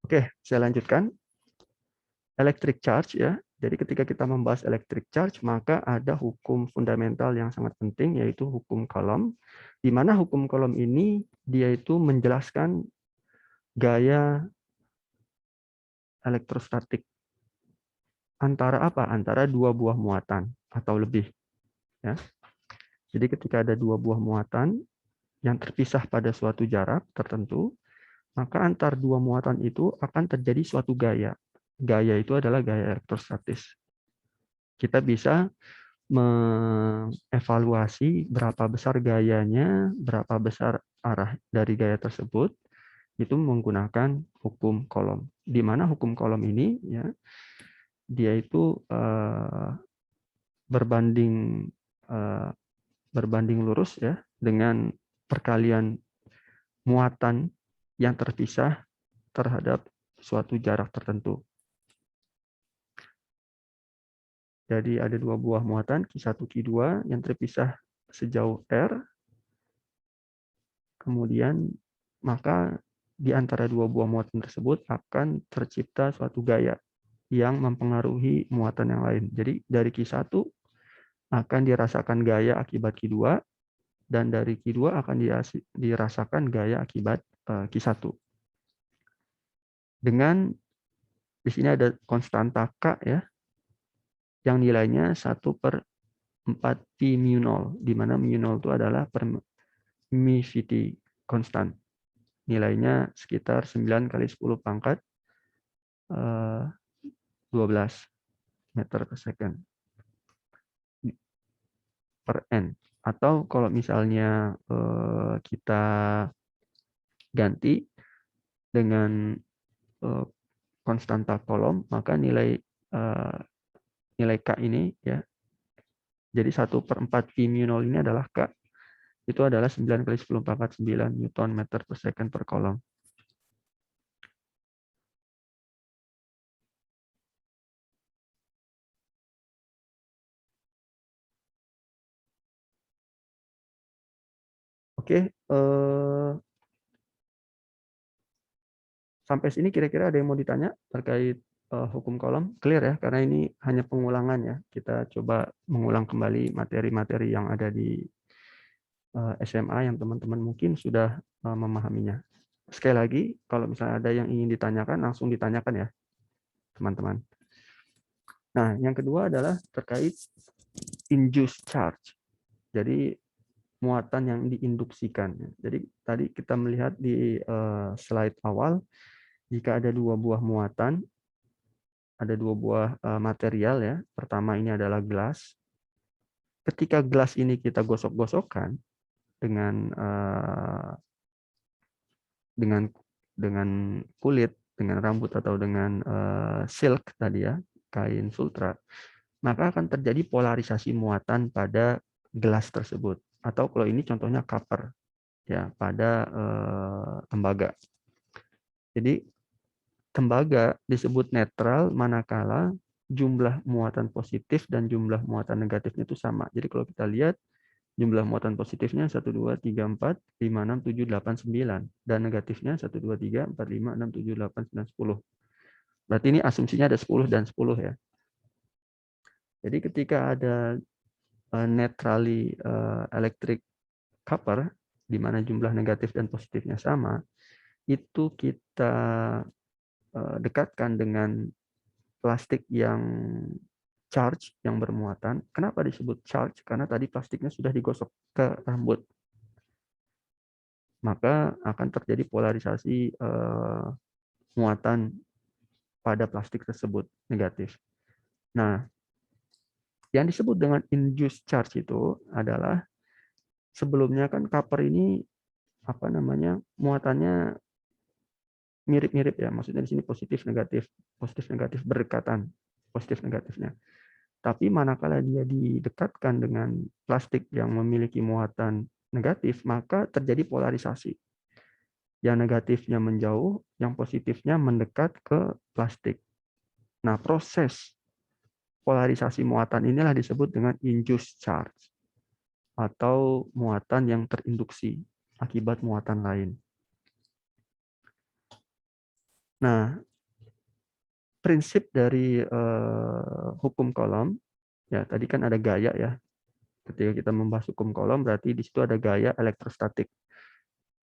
Oke, saya lanjutkan. Electric charge ya. Jadi ketika kita membahas electric charge, maka ada hukum fundamental yang sangat penting, yaitu hukum Coulomb, di mana hukum Coulomb ini dia itu menjelaskan gaya elektrostatik antara apa? Antara dua buah muatan atau lebih. Ya. Jadi ketika ada dua buah muatan yang terpisah pada suatu jarak tertentu, maka antar dua muatan itu akan terjadi suatu gaya. Gaya itu adalah gaya elektrostatis. Kita bisa mengevaluasi berapa besar gayanya, berapa besar arah dari gaya tersebut, itu menggunakan hukum Coulomb. Di mana hukum Coulomb ini ya, dia itu berbanding berbanding lurus ya dengan perkalian muatan yang terpisah terhadap suatu jarak tertentu. Jadi ada dua buah muatan, Q1, Q2, yang terpisah sejauh R. Kemudian, maka di antara dua buah muatan tersebut akan tercipta suatu gaya yang mempengaruhi muatan yang lain. Jadi dari Q1 akan dirasakan gaya akibat Q2, dan dari Q2 akan dirasakan gaya akibat Q1. Dengan di sini ada konstanta K ya, yang nilainya 1/4 pi mu0, di mana mu0 itu adalah permittivity constant. Nilainya sekitar 9 kali 10 pangkat 12 meter per second per N. Atau kalau misalnya kita ganti dengan konstanta Coulomb, maka nilai K ini ya, jadi 1/4 pi mu0 ini adalah K, itu adalah 9 kali 10 pangkat 9 Newton meter per second per Coulomb. Oke, sampai sini kira-kira ada yang mau ditanya terkait hukum Coulomb? Clear ya, karena ini hanya pengulangan ya. Kita coba mengulang kembali materi-materi yang ada di SMA yang teman-teman mungkin sudah memahaminya. Sekali lagi, kalau misalnya ada yang ingin ditanyakan, langsung ditanyakan ya, teman-teman. Nah, yang kedua adalah terkait induced charge. Jadi, muatan yang diinduksikan. Jadi, tadi kita melihat di slide awal, jika ada dua buah muatan, ada dua buah material ya. Pertama ini adalah gelas. Ketika gelas ini kita gosok-gosokkan dengan kulit, dengan rambut atau dengan silk tadi ya, kain sutra, maka akan terjadi polarisasi muatan pada gelas tersebut. Atau kalau ini contohnya copper ya, pada tembaga. Jadi tembaga disebut netral manakala jumlah muatan positif dan jumlah muatan negatifnya itu sama. Jadi kalau kita lihat jumlah muatan positifnya 1, 2, 3, 4, 5, 6, 7, 8, 9. Dan negatifnya 1, 2, 3, 4, 5, 6, 7, 8, 9, 10. Berarti ini asumsinya ada 10 dan 10 ya. Jadi ketika ada neutrally electric couple, di mana jumlah negatif dan positifnya sama, itu kita dekatkan dengan plastik yang charge, yang bermuatan. Kenapa disebut charge? Karena tadi plastiknya sudah digosok ke rambut. Maka akan terjadi polarisasi muatan pada plastik tersebut negatif. Nah, yang disebut dengan induced charge itu adalah sebelumnya kan copper ini apa namanya, muatannya mirip-mirip ya. Maksudnya di sini positif negatif berdekatan, positif negatifnya. Tapi manakala dia didekatkan dengan plastik yang memiliki muatan negatif, maka terjadi polarisasi. Yang negatifnya menjauh, yang positifnya mendekat ke plastik. Nah, proses polarisasi muatan inilah disebut dengan induced charge atau muatan yang terinduksi akibat muatan lain. Nah, prinsip dari hukum kolom, ya tadi kan ada gaya ya. Ketika kita membahas hukum kolom, berarti di situ ada gaya elektrostatik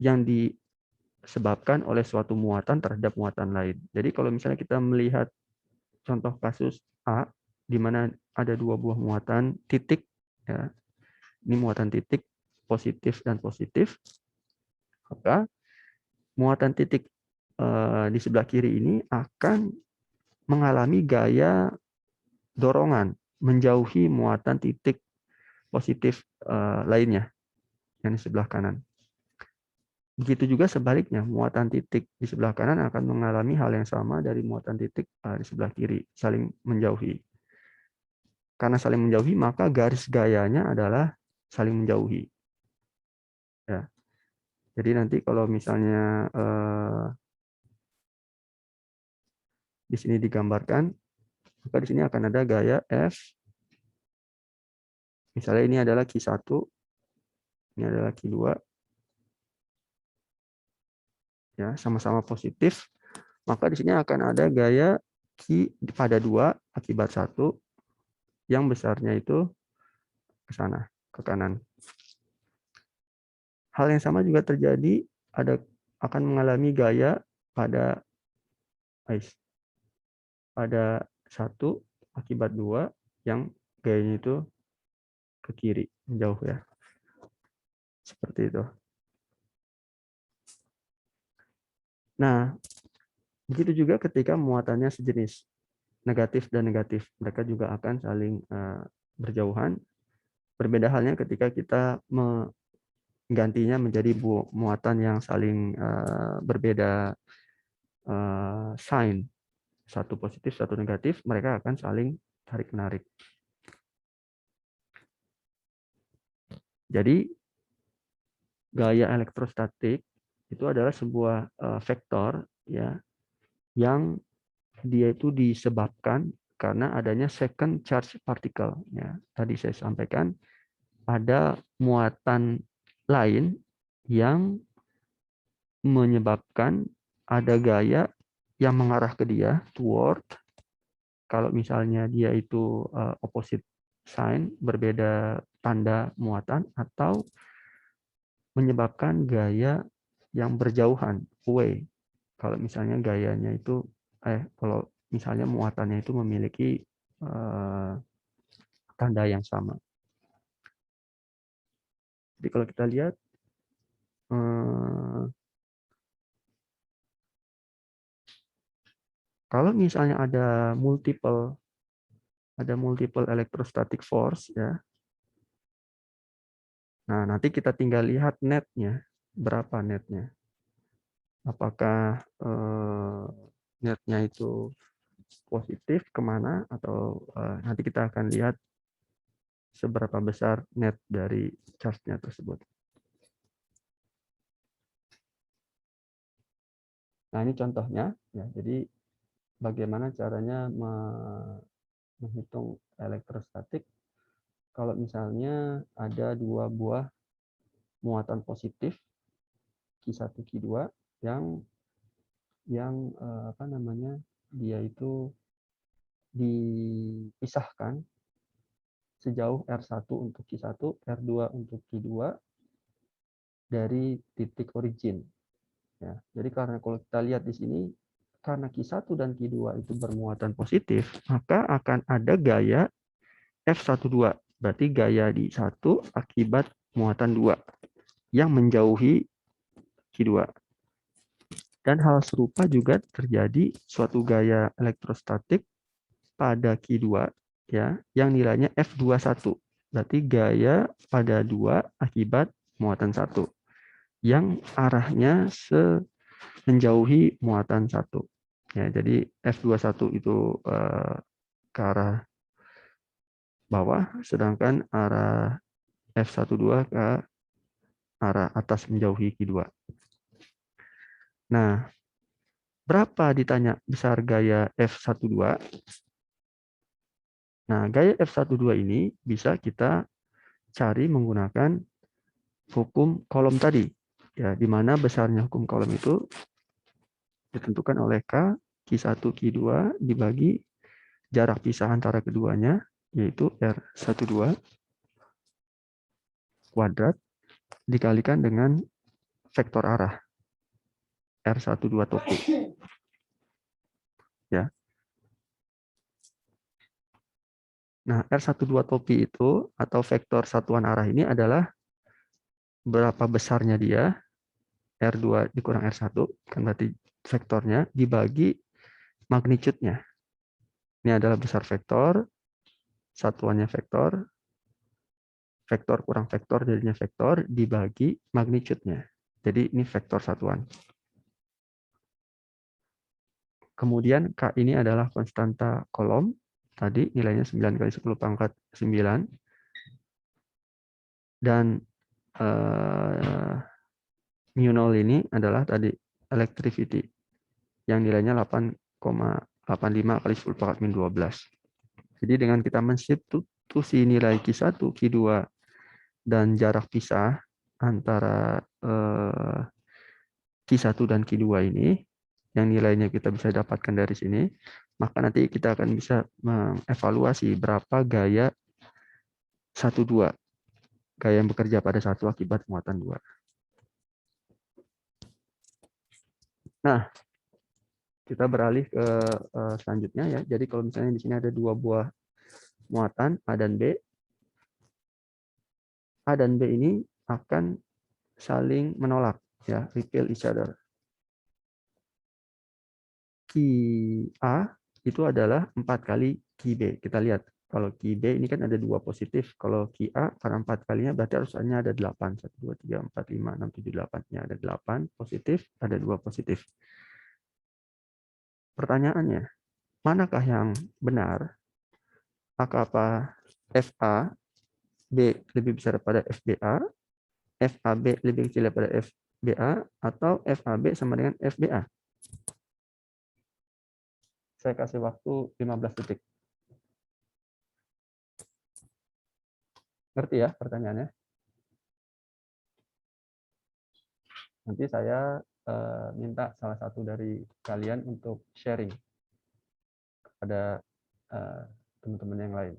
yang disebabkan oleh suatu muatan terhadap muatan lain. Jadi kalau misalnya kita melihat contoh kasus A, di mana ada dua buah muatan titik, ya, ini muatan titik positif dan positif, maka muatan titik di sebelah kiri ini akan mengalami gaya dorongan menjauhi muatan titik positif lainnya yang di sebelah kanan. Begitu juga sebaliknya, muatan titik di sebelah kanan akan mengalami hal yang sama dari muatan titik di sebelah kiri, saling menjauhi. Karena saling menjauhi, maka garis gayanya adalah saling menjauhi. Ya. Jadi nanti kalau misalnya di sini digambarkan, maka di sini akan ada gaya F. Misalnya ini adalah Q1, ini adalah Q2. Ya, sama-sama positif. Maka di sini akan ada gaya Q pada 2 akibat 1 yang besarnya itu ke sana, ke kanan. Hal yang sama juga terjadi akan mengalami gaya pada 1 akibat 2 yang gayanya itu ke kiri, menjauh ya. Seperti itu. Nah, begitu juga ketika muatannya sejenis, negatif dan negatif. Mereka juga akan saling berjauhan. Berbeda halnya ketika kita menggantinya menjadi muatan yang saling berbeda sign. Satu positif, satu negatif, mereka akan saling tarik-menarik. Jadi, gaya elektrostatik itu adalah sebuah vektor ya yang dia itu disebabkan karena adanya second charge particle. Ya, tadi saya sampaikan ada muatan lain yang menyebabkan ada gaya yang mengarah ke dia, toward. Kalau misalnya dia itu opposite sign, berbeda tanda muatan, atau menyebabkan gaya yang berjauhan, away. Kalau misalnya gayanya itu, kalau misalnya muatannya itu memiliki tanda yang sama. Jadi kalau kita lihat, kalau misalnya ada multiple electrostatic force ya. Nah, nanti kita tinggal lihat netnya, berapa netnya. Apakah netnya itu positif kemana, atau nanti kita akan lihat seberapa besar net dari charge-nya tersebut. Nah, ini contohnya. Ya, jadi bagaimana caranya menghitung elektrostatik kalau misalnya ada dua buah muatan positif Q1 Q2 yang dia itu dipisahkan sejauh R1 untuk Q1, R2 untuk Q2 dari titik origin. Ya, jadi karena kalau kita lihat di sini, karena Q1 dan Q2 itu bermuatan positif, maka akan ada gaya F12, berarti gaya di 1 akibat muatan 2 yang menjauhi Q2. Dan hal serupa juga terjadi suatu gaya elektrostatik pada Q2 ya, yang nilainya F21. Berarti gaya pada 2 akibat muatan 1 yang arahnya menjauhi muatan 1. Ya, jadi F21 itu ke arah bawah, sedangkan arah F12 ke arah atas menjauhi Q2. Nah, berapa ditanya besar gaya F12? Nah, gaya F12 ini bisa kita cari menggunakan hukum kolom tadi. Ya, di mana besarnya hukum kolom itu ditentukan oleh K, Q1, Q2 dibagi jarak pisah antara keduanya, yaitu R12 kuadrat dikalikan dengan vektor arah R12 topi. Ya. Nah, R12 topi itu atau vektor satuan arah ini adalah berapa besarnya dia, R2 dikurang R1, kan berarti vektornya, dibagi magnitude-nya. Ini adalah besar vektor, satuannya vektor, vektor kurang vektor jadinya vektor, dibagi magnitude-nya. Jadi ini vektor satuan. Kemudian K ini adalah konstanta kolom, tadi nilainya 9 kali 10 pangkat 9. Dan mu0 ini adalah tadi electricity yang nilainya 8,85 kali 10 pangkat min 12. Jadi dengan kita mensubstitusi nilai Q1, Q2 dan jarak pisah antara Q1 dan Q2 ini yang nilainya kita bisa dapatkan dari sini, maka nanti kita akan bisa mengevaluasi berapa gaya 1,2, gaya yang bekerja pada satu akibat muatan 2. Nah, kita beralih ke selanjutnya ya. Jadi kalau misalnya di sini ada dua buah muatan A dan B, A dan B ini akan saling menolak ya, repel each other. QA itu adalah 4 kali QB. Kita lihat kalau QB ini kan ada 2 positif. Kalau QA karena 4 kalinya berarti harusnya ada 8. 1, 2, 3, 4, 5, 6, 7, 8-nya ada 8 positif, ada 2 positif. Pertanyaannya, manakah yang benar? Apakah FA B lebih besar daripada FBA, FAB lebih kecil daripada FBA, atau FAB sama dengan FBA? Saya kasih waktu 15 detik. Ngerti ya pertanyaannya? Nanti saya minta salah satu dari kalian untuk sharing kepada teman-teman yang lain.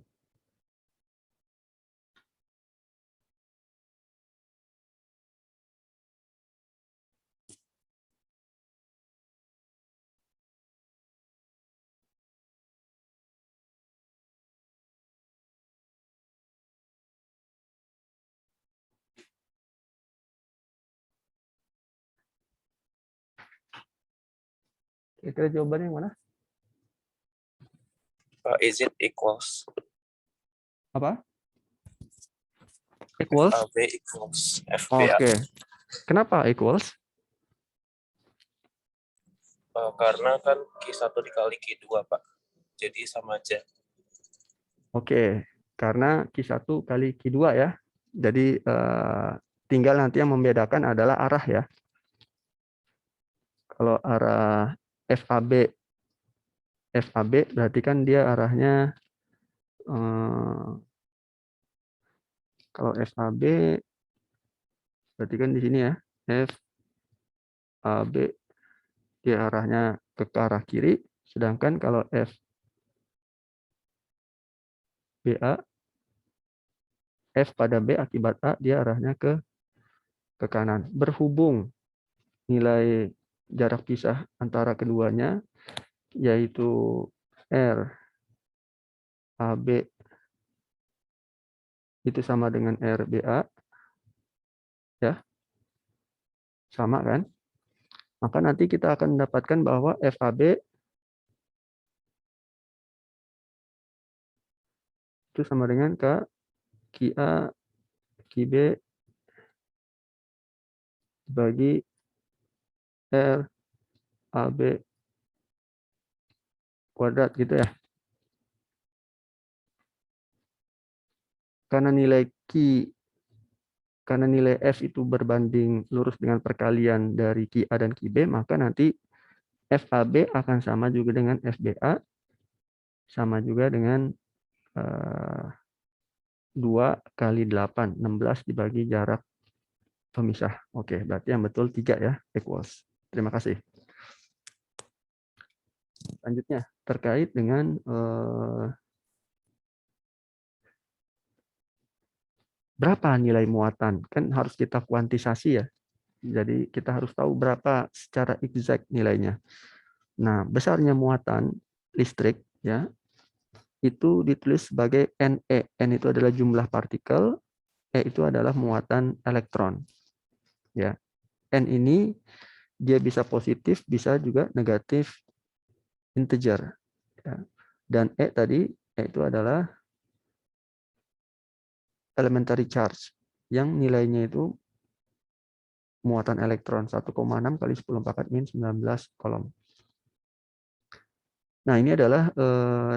Kira-kira jawabannya yang mana? Is it equals? Apa? Equals? FAB equals FBA. Oke. Kenapa equals? Karena kan Q1 dikali Q2, Pak. Jadi sama aja. Oke. Karena Q1 kali Q2 ya. Jadi tinggal nanti yang membedakan adalah arah ya. Kalau arah FAB berarti kan dia arahnya kalau FAB berarti kan di sini ya, FAB dia arahnya ke arah kiri, sedangkan kalau FBA, F pada B akibat A dia arahnya ke kanan. Berhubung nilai jarak pisah antara keduanya yaitu R AB itu sama dengan RBA ya. Sama kan? Maka nanti kita akan mendapatkan bahwa FAB itu sama dengan QA QB bagi RAB kuadrat gitu ya. Karena nilai F itu berbanding lurus dengan perkalian dari QA dan QB, maka nanti FAB akan sama juga dengan FBA, sama juga dengan 2 kali 8, 16 dibagi jarak pemisah. Oke, berarti yang betul 3 ya, equals. Terima kasih. Selanjutnya terkait dengan berapa nilai muatan, kan harus kita kuantisasi ya. Jadi kita harus tahu berapa secara exact nilainya. Nah, besarnya muatan listrik ya itu ditulis sebagai NE. N itu adalah jumlah partikel, E itu adalah muatan elektron. Ya. N ini dia bisa positif, bisa juga negatif integer. Ya. Dan E tadi, E itu adalah elementary charge yang nilainya itu muatan elektron 1,6 kali 10 pangkat min 19 kolom. Nah, ini adalah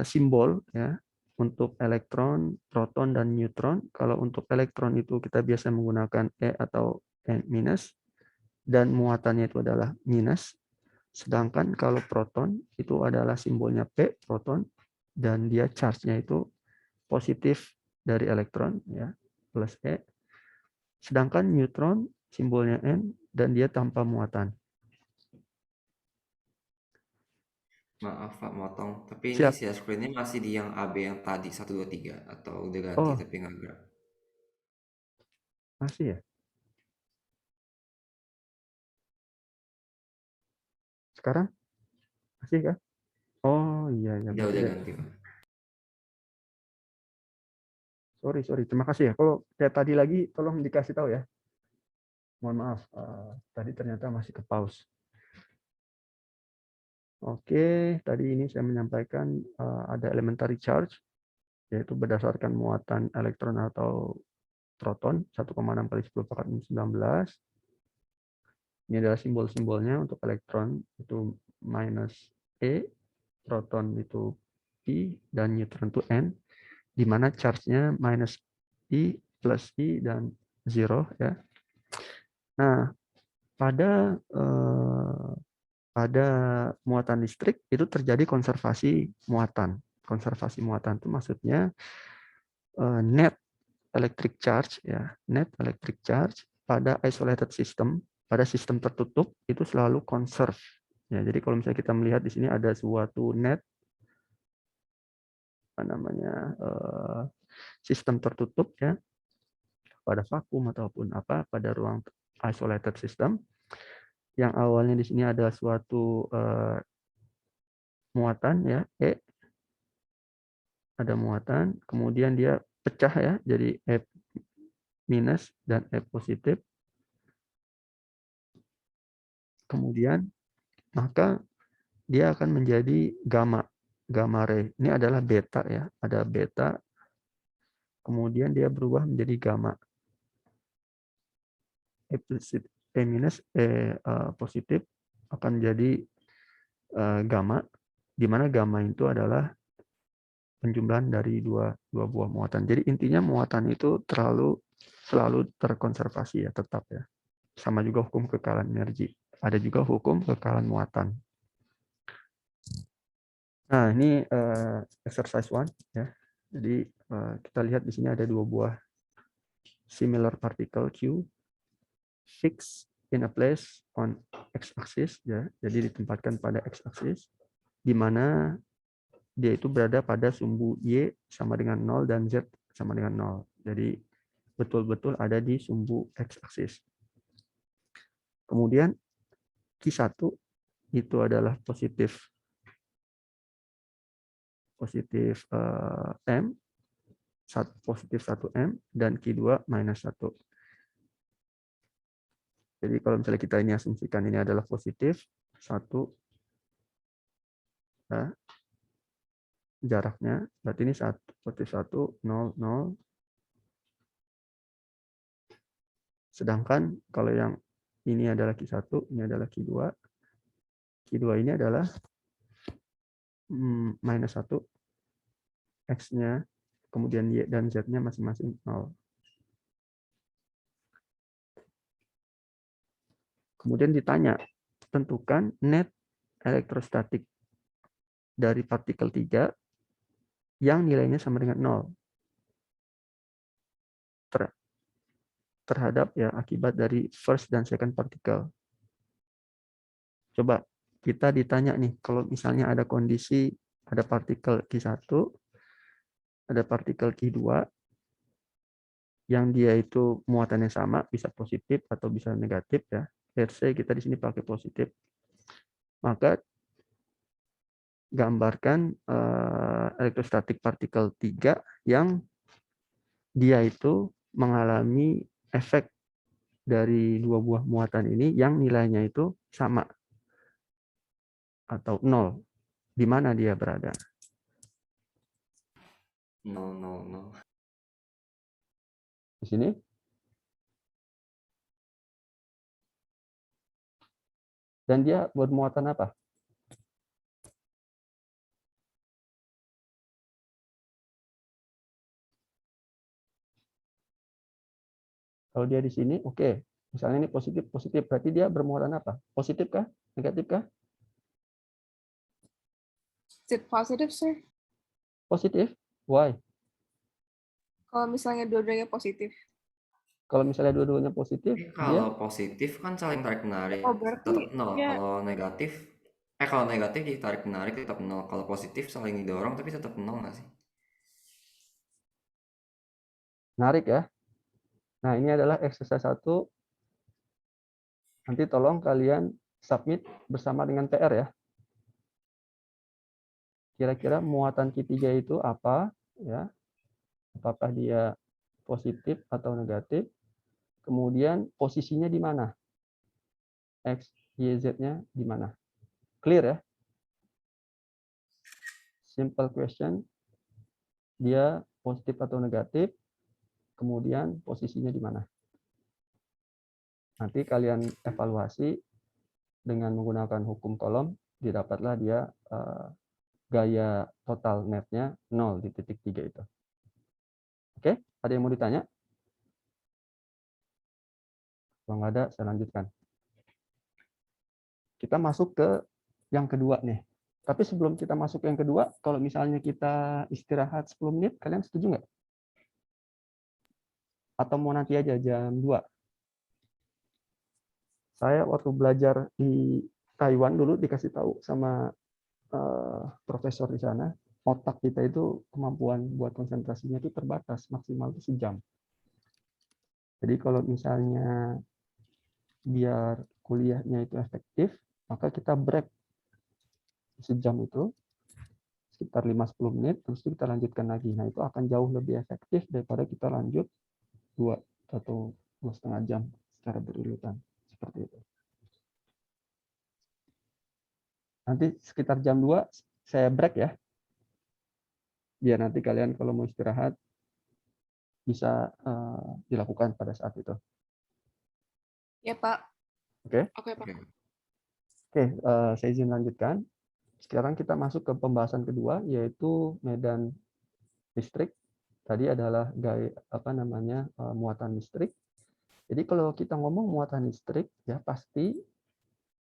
simbol ya untuk elektron, proton, dan neutron. Kalau untuk elektron itu kita biasa menggunakan E atau N minus, dan muatannya itu adalah minus. Sedangkan kalau proton itu adalah simbolnya P, proton, dan dia charge-nya itu positif dari elektron, ya, plus E. Sedangkan neutron simbolnya N, dan dia tanpa muatan. Maaf Pak, motong. Tapi ini Siap. share screen-nya masih di yang AB yang tadi 1, 2, 3 atau udah ganti Oh, tapi nggak gerak. masih ya? Sekarang? Masih kah? Oh, iya, ya. Udah ganti Pak. Sorry. Terima kasih ya. Kalau kayak tadi lagi, tolong dikasih tahu ya. Mohon maaf, tadi ternyata masih ke pause. Oke, tadi ini saya menyampaikan ada elementary charge, yaitu berdasarkan muatan elektron atau proton, 1,6 kali 10 pangkat 19. Ini adalah simbol-simbolnya untuk elektron, itu minus E, proton itu P, dan neutron itu N, di mana charge-nya minus I, plus I, dan 0. Ya. Nah, pada muatan listrik itu terjadi konservasi muatan. Konservasi muatan itu maksudnya net electric charge ya, net electric charge pada isolated system, pada sistem tertutup itu selalu conserve. Ya, jadi kalau misalnya kita melihat di sini ada suatu net apa namanya sistem tertutup ya, pada vakum ataupun apa pada ruang isolated system, yang awalnya di sini ada suatu muatan ya, E, ada muatan, kemudian dia pecah ya, jadi E minus dan E positif. Kemudian maka dia akan menjadi gamma, gamma ray. Ini adalah beta ya, ada beta. Kemudian dia berubah menjadi gamma. E minus, E positif akan jadi gamma, di mana gamma itu adalah penjumlahan dari dua buah muatan. Jadi intinya muatan itu selalu terkonservasi ya, tetap ya. Sama juga hukum kekalahan energi. Ada juga hukum kekalahan muatan. Nah, ini exercise 1 ya. Jadi kita lihat di sini ada dua buah similar particle Q fixed in a place on x-axis ya. Jadi ditempatkan pada x-axis di mana dia itu berada pada sumbu Y sama dengan 0 dan Z sama dengan 0. Jadi betul-betul ada di sumbu x-axis. Kemudian Q1 itu adalah positif M, positif 1M, dan Q2 minus 1. Jadi kalau misalnya kita ini asumsikan ini adalah positif 1, ya, jaraknya, berarti ini positif 1, 0, 0. Sedangkan kalau yang ini adalah Q1, ini adalah Q2. Q2 ini adalah minus 1, X-nya, kemudian Y dan Z-nya masing-masing 0. Kemudian ditanya, tentukan net elektrostatik dari partikel 3 yang nilainya sama dengan 0 terhadap ya akibat dari first dan second particle. Coba kita ditanya nih, kalau misalnya ada kondisi, ada partikel Q1, ada partikel Q2, yang dia itu muatannya sama, bisa positif atau bisa negatif ya. Let's say kita di sini pakai positif. Maka gambarkan elektrostatik partikel 3 yang dia itu mengalami efek dari dua buah muatan ini yang nilainya itu sama atau 0. Di mana dia berada? 0, 0, 0. Di sini? Dan dia bermuatan apa? Kalau dia di sini, oke. Misalnya ini positif, positif. Berarti dia bermuatan apa? Positif kah? Negatif kah? Is it positive, sir? Positif. Why? Kalau misalnya dua-duanya positif. Kalau misalnya dua-duanya positif, dia Kalau positif kan saling tarik-menarik, Oh, berarti tetap 0. dia Kalau negatif ditarik-menarik tetap 0. Kalau positif saling didorong tapi tetap 0 nggak sih? menarik ya. Nah, ini adalah exercise 1. Nanti tolong kalian submit bersama dengan PR ya. Kira-kira muatan Q3 itu apa? Ya. Apakah dia positif atau negatif? Kemudian posisinya di mana? X, Y, Z-nya di mana? Clear ya? Simple question. Dia positif atau negatif? Kemudian posisinya di mana? Nanti kalian evaluasi dengan menggunakan hukum kolom, didapatlah dia gaya total netnya 0 di titik 3 itu. Oke, ada yang mau ditanya? Kalau nggak ada, saya lanjutkan. Kita masuk ke yang kedua nih. Tapi sebelum kita masuk ke yang kedua, kalau misalnya kita istirahat 10 menit, kalian setuju nggak? Atau mau nanti aja jam 2? Saya waktu belajar di Taiwan dulu dikasih tahu sama profesor di sana, otak kita itu kemampuan buat konsentrasinya itu terbatas, maksimal itu sejam. Jadi kalau misalnya biar kuliahnya itu efektif, maka kita break sejam itu, sekitar 5-10 menit, terus kita lanjutkan lagi. Nah, itu akan jauh lebih efektif daripada kita lanjut 2 atau 2,5 jam secara berurutan. Seperti itu. Nanti sekitar jam 2 saya break ya. Biar nanti kalian kalau mau istirahat bisa dilakukan pada saat itu. ya, Pak. Oke. Oke, Pak. Oke, saya izin lanjutkan. Sekarang kita masuk ke pembahasan kedua, yaitu medan listrik. Tadi adalah gaya muatan listrik. Jadi kalau kita ngomong muatan listrik, ya pasti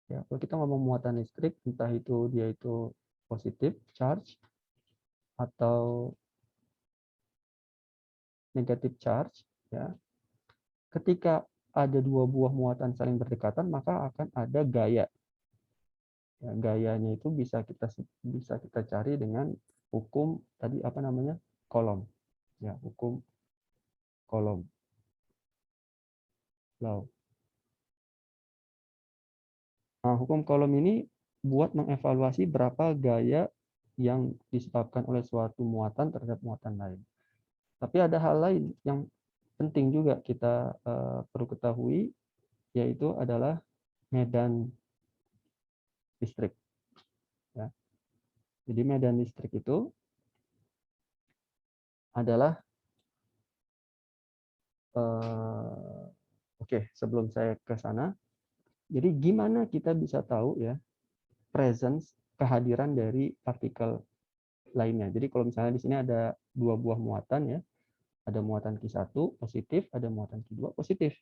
ya kalau kita ngomong muatan listrik, entah itu dia itu positif charge atau negatif charge, ya. Ketika ada dua buah muatan saling berdekatan, maka akan ada gaya. Ya, gayanya itu bisa kita cari dengan hukum tadi kolom. Ya, hukum kolom. Law. Nah, hukum kolom ini buat mengevaluasi berapa gaya yang disebabkan oleh suatu muatan terhadap muatan lain. Tapi ada hal lain yang penting juga kita perlu ketahui, yaitu adalah medan listrik. Ya. Jadi medan listrik itu adalah sebelum saya ke sana, jadi gimana kita bisa tahu ya presence kehadiran dari partikel lainnya. Jadi kalau misalnya di sini ada dua buah muatan ya, ada muatan Q1 positif, ada muatan Q2 positif.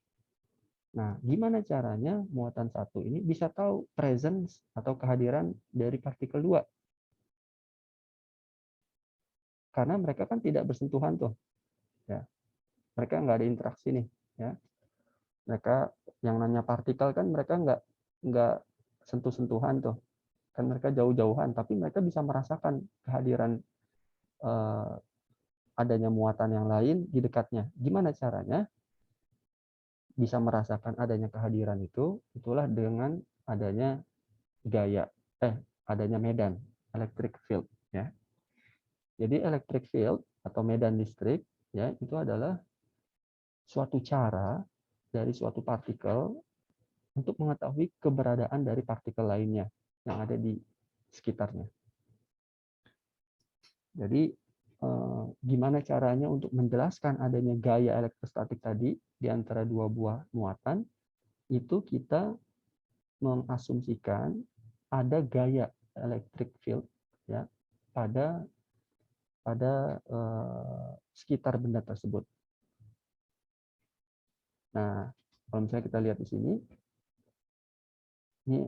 Nah, gimana caranya muatan satu ini bisa tahu presence atau kehadiran dari partikel 2? Karena mereka kan tidak bersentuhan tuh. Ya. Mereka nggak ada interaksi nih. Ya. Mereka yang namanya partikel kan mereka nggak sentuh-sentuhan tuh. kan mereka jauh-jauhan, tapi mereka bisa merasakan kehadiran adanya muatan yang lain di dekatnya. Gimana caranya bisa merasakan adanya kehadiran itu? Itulah dengan adanya adanya medan electric field, ya. Jadi electric field atau medan listrik, ya, itu adalah suatu cara dari suatu partikel untuk mengetahui keberadaan dari partikel lainnya yang ada di sekitarnya. Jadi gimana caranya untuk menjelaskan adanya gaya elektrostatik tadi di antara dua buah muatan, itu kita mengasumsikan ada gaya electric field, ya, pada sekitar benda tersebut. Nah, kalau misalnya kita lihat di sini, ini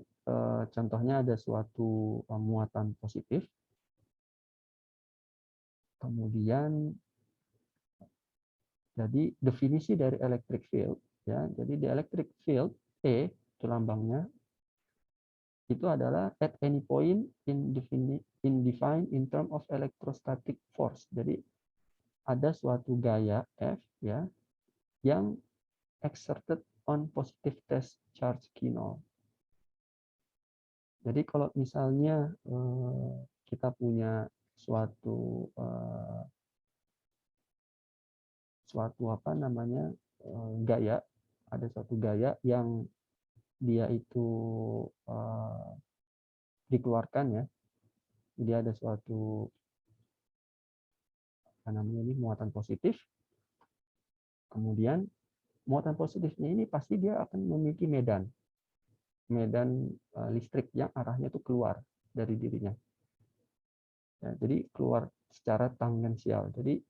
contohnya ada suatu muatan positif, kemudian jadi definisi dari electric field, ya, jadi di electric field E itu lambangnya, itu adalah at any point defined in term of electrostatic force. Jadi ada suatu gaya F, ya, yang exerted on positive test charge Q0. Jadi kalau misalnya kita punya suatu gaya, ada suatu gaya yang dia itu dikeluarkan, ya. Jadi ada suatu muatan positif. Kemudian muatan positifnya ini pasti dia akan memiliki medan listrik yang arahnya itu keluar dari dirinya. Ya, jadi keluar secara tangensial. Jadi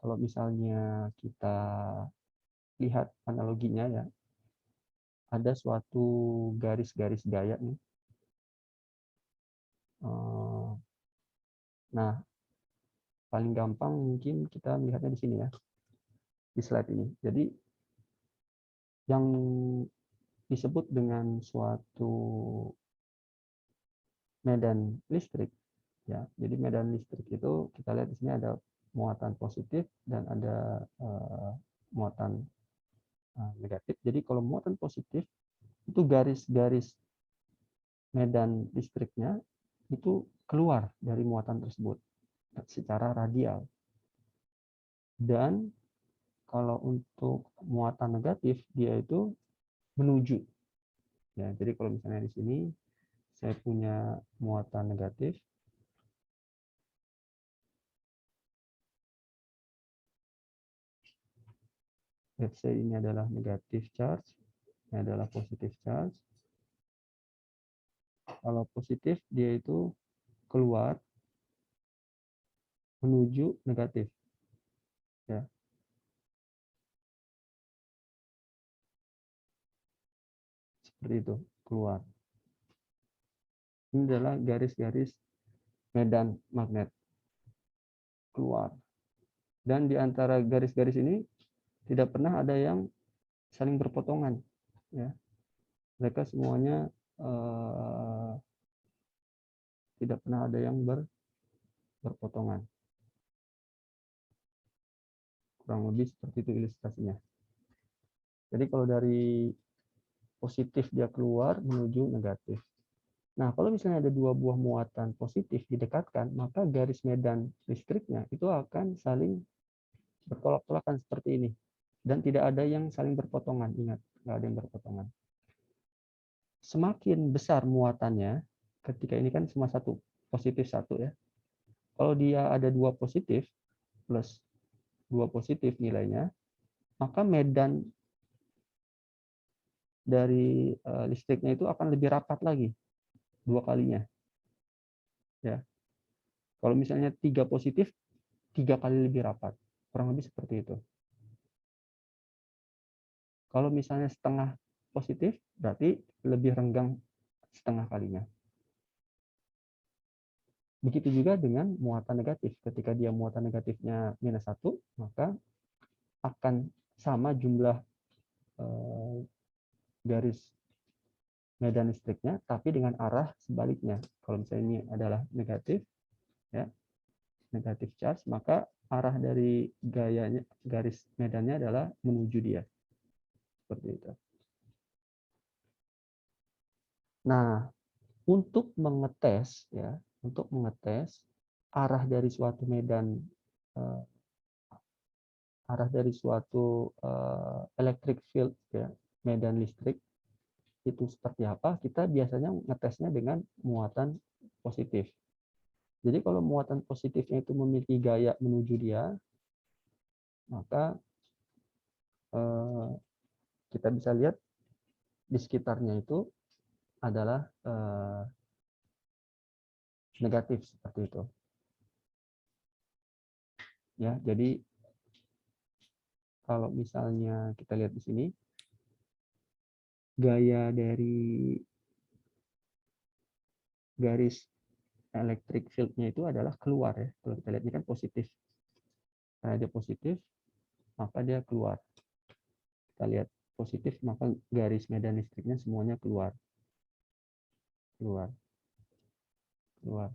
kalau misalnya kita lihat analoginya, ya, ada suatu garis-garis gaya nih. Nah, paling gampang mungkin kita melihatnya di sini, ya, di slide ini. Jadi yang disebut dengan suatu medan listrik, ya. Jadi medan listrik itu kita lihat di sini ada muatan positif dan ada muatan negatif. Jadi kalau muatan positif itu garis-garis medan listriknya itu keluar dari muatan tersebut secara radial. Dan kalau untuk muatan negatif dia itu menuju. Ya, jadi kalau misalnya di sini saya punya muatan negatif, let's say ini adalah negatif charge, ini adalah positif charge. Kalau positif dia itu keluar menuju negatif, ya. Seperti itu, keluar. Ini adalah garis-garis medan magnet keluar. Dan di antara garis-garis ini tidak pernah ada yang saling berpotongan, ya. Mereka semuanya tidak pernah ada yang berpotongan. Kurang lebih seperti itu ilustrasinya. Jadi kalau dari positif dia keluar menuju negatif. Nah, kalau misalnya ada dua buah muatan positif didekatkan, maka garis medan listriknya itu akan saling bertolak-tolakan seperti ini. Dan tidak ada yang saling berpotongan, ingat, nggak ada yang berpotongan. Semakin besar muatannya, ketika ini kan cuma satu, positif satu, ya. Kalau dia ada dua positif, plus dua positif nilainya, maka medan dari listriknya itu akan lebih rapat lagi, dua kalinya. Ya. Kalau misalnya 3 positif, 3 kali lebih rapat. Kurang lebih seperti itu. Kalau misalnya setengah positif, berarti lebih renggang setengah kalinya. Begitu juga dengan muatan negatif. Ketika dia muatan negatifnya -1, maka akan sama jumlah garis medan listriknya, tapi dengan arah sebaliknya. Kalau misalnya ini adalah negatif, ya, negatif charge, maka arah dari gayanya, garis medannya adalah menuju dia. Seperti itu. Nah, untuk mengetes, ya, untuk mengetes arah dari suatu medan, arah dari suatu electric field, ya, medan listrik itu seperti apa, kita biasanya ngetesnya dengan muatan positif. Jadi kalau muatan positifnya itu memiliki gaya menuju dia, maka kita bisa lihat di sekitarnya itu adalah negatif seperti itu. Ya, jadi kalau misalnya kita lihat di sini, gaya dari garis electric field-nya itu adalah keluar, ya. Kalau kita lihat ini kan positif. Karena dia positif, maka dia keluar. Kita lihat positif, maka garis medan listriknya semuanya keluar. Keluar. Keluar.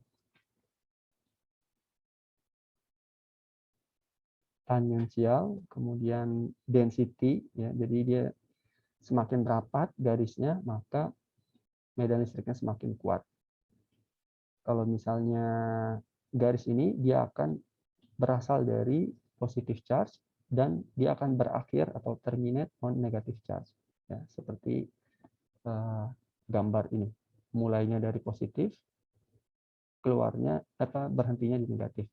Tangensial, kemudian density, ya. Jadi dia semakin rapat garisnya, maka medan listriknya semakin kuat. Kalau misalnya garis ini, dia akan berasal dari positive charge dan dia akan berakhir atau terminate on negative charge. Ya, seperti gambar ini. Mulainya dari positif, keluarnya berhentinya di negatif.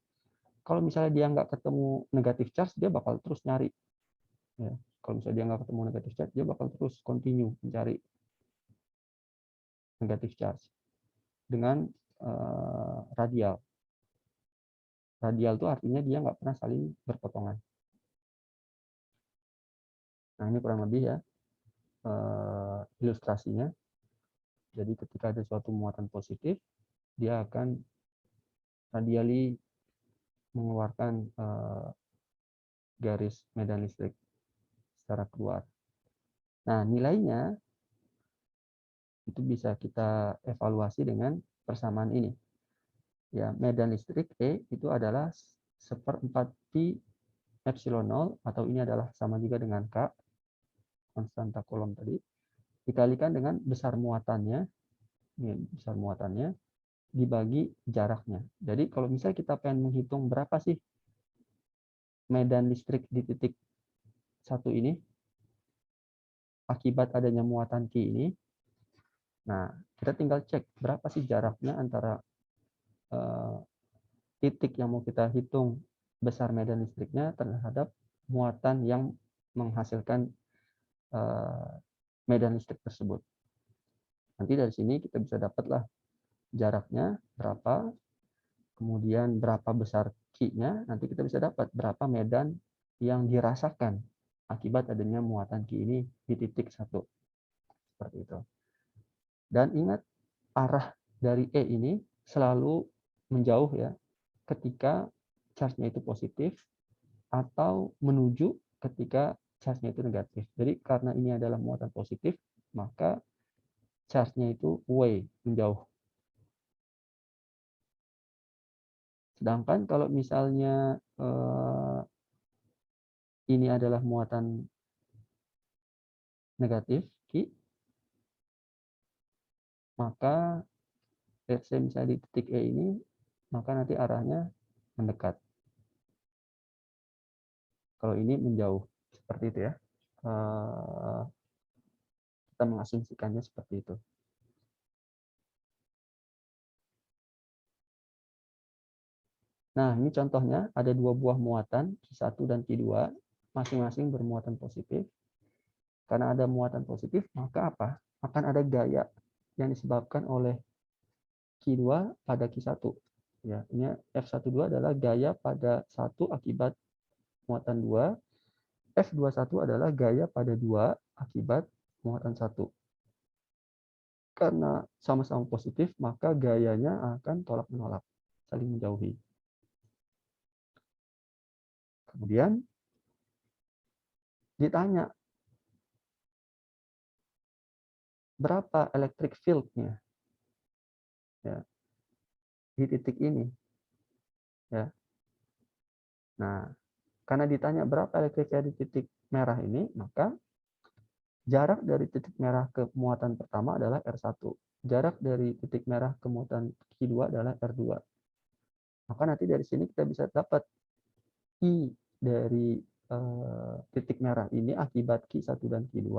Kalau misalnya dia nggak ketemu negative charge, dia bakal terus nyari. Ya. Kalau misalnya dia nggak ketemu negative charge, dia bakal terus continue mencari negative charge dengan radial. Radial itu artinya dia nggak pernah saling berpotongan. Nah, ini kurang lebih ya ilustrasinya. Jadi ketika ada suatu muatan positif, dia akan radially mengeluarkan garis medan listrik secara keluar. Nah, nilainya itu bisa kita evaluasi dengan persamaan ini. Ya, medan listrik E itu adalah 1/4 pi epsilon 0, atau ini adalah sama juga dengan K, konstanta Coulomb tadi, dikalikan dengan besar muatannya, ini besar muatannya, dibagi jaraknya. Jadi kalau misalnya kita pengen menghitung berapa sih medan listrik di titik satu ini, akibat adanya muatan Q ini, nah kita tinggal cek berapa sih jaraknya antara titik yang mau kita hitung besar medan listriknya terhadap muatan yang menghasilkan medan listrik tersebut. Nanti dari sini kita bisa dapatlah jaraknya berapa, kemudian berapa besar Q-nya, nanti kita bisa dapat berapa medan yang dirasakan akibat adanya muatan Q ini di titik satu. Seperti itu. Dan ingat, arah dari E ini selalu menjauh ya ketika charge-nya itu positif atau menuju ketika charge-nya itu negatif. Jadi karena ini adalah muatan positif, maka charge-nya itu away, menjauh. Sedangkan kalau misalnya ini adalah muatan negatif, Q, maka let's say misalnya di titik E ini, maka nanti arahnya mendekat. Kalau ini menjauh, seperti itu ya. Kita mengasumsikannya seperti itu. Nah, ini contohnya ada dua buah muatan, Q1 dan Q2, masing-masing bermuatan positif. Karena ada muatan positif, maka apa? Akan ada gaya yang disebabkan oleh Q2 pada Q1. Ya, ini F12 adalah gaya pada 1 akibat muatan 2. F21 adalah gaya pada 2 akibat muatan 1. Karena sama-sama positif, maka gayanya akan tolak-menolak, saling menjauhi. Kemudian ditanya, berapa electric field-nya ya di titik ini ya. Nah, karena ditanya berapa electric field di titik merah ini, maka jarak dari titik merah ke muatan pertama adalah R1. Jarak dari titik merah ke muatan Q2 adalah R2. Maka nanti dari sini kita bisa dapat I dari titik merah ini akibat Q1 dan Q2.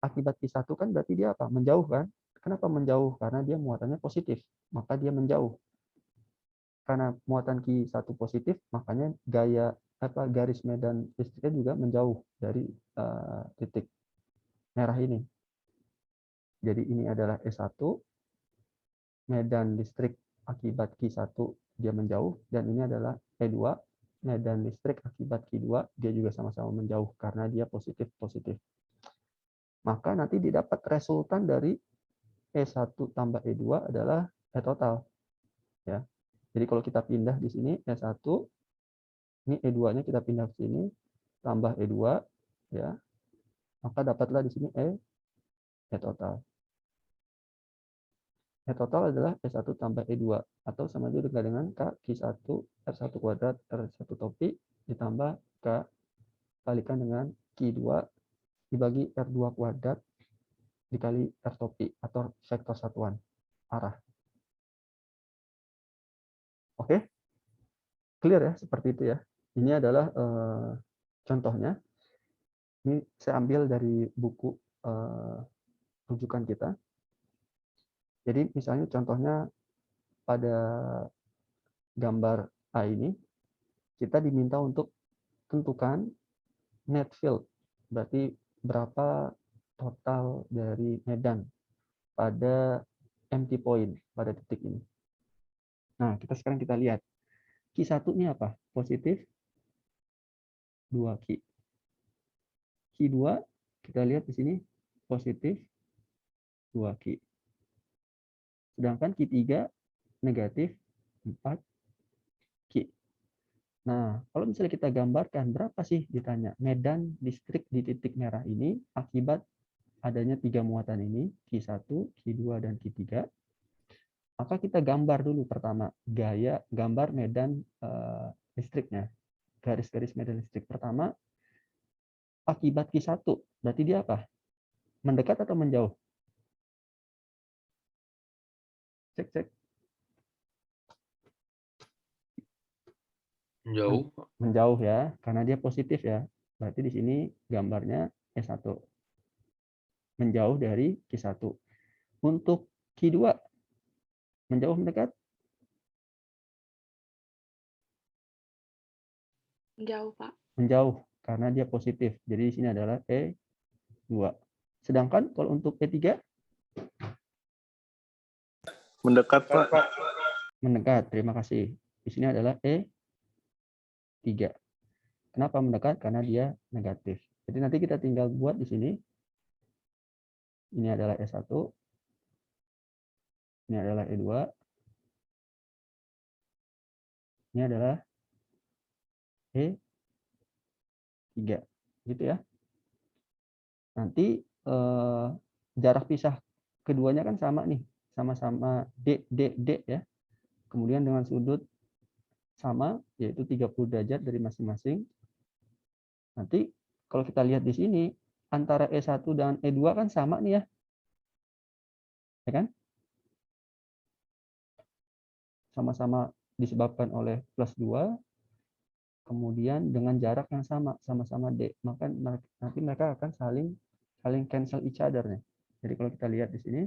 Akibat Q1 kan berarti dia apa? Menjauh kan? Kenapa menjauh? Karena dia muatannya positif. Maka dia menjauh. Karena muatan Q1 positif, makanya garis medan listriknya juga menjauh dari titik merah ini. Jadi ini adalah E1, medan listrik akibat Q1 dia menjauh, dan ini adalah E2, medan listrik akibat Q2 dia juga sama-sama menjauh karena dia positif-positif. Maka nanti didapat resultan dari E1 tambah E2 adalah E total. Ya. Jadi kalau kita pindah di sini E1, ini E2-nya kita pindah ke sini, tambah E2, ya, maka dapatlah di sini E total. E total adalah E1 tambah E2, atau sama juga dengan K1 R1 kuadrat R1 topi ditambah K kalikan dengan Q2 dibagi R2 kuadrat dikali R topi atau vektor satuan arah. Oke? Clear ya, seperti itu ya. Ini adalah contohnya. Ini saya ambil dari buku rujukan kita. Jadi misalnya contohnya pada gambar A ini, kita diminta untuk tentukan net field, berarti berapa total dari medan pada empty point, pada titik ini. Nah, sekarang kita lihat. Q1 ini apa? Positif 2 Q. Q2 kita lihat di sini positif 2 Q. Sedangkan Q3 negatif 4 Q. Nah, kalau misalnya kita gambarkan berapa sih ditanya medan listrik di titik merah ini akibat adanya 3 muatan ini, Q1, Q2, dan Q3. Maka kita gambar dulu pertama gambar medan listriknya. Garis-garis medan listrik pertama akibat Q1. Berarti dia apa? Mendekat atau menjauh? Cek. Jauh. Menjauh ya, karena dia positif ya. Berarti di sini gambarnya E1. Menjauh dari Q1. Untuk Q2, menjauh mendekat? Menjauh, Pak. Menjauh, karena dia positif. Jadi di sini adalah E2. Sedangkan kalau untuk E3? Mendekat, Pak. Mendekat, terima kasih. Di sini adalah E3. Kenapa mendekat? Karena dia negatif. Jadi nanti kita tinggal buat di sini. Ini adalah E1. Ini adalah E2. Ini adalah E3. Gitu ya. Nanti jarak pisah keduanya kan sama nih. Sama-sama D ya. Kemudian dengan sudut sama, yaitu 30 derajat dari masing-masing. Nanti kalau kita lihat di sini, antara E1 dan E2 kan sama nih ya. Ya kan? Sama-sama disebabkan oleh plus 2, kemudian dengan jarak yang sama-sama D. Maka nanti mereka akan saling cancel each other nih. Jadi kalau kita lihat di sini,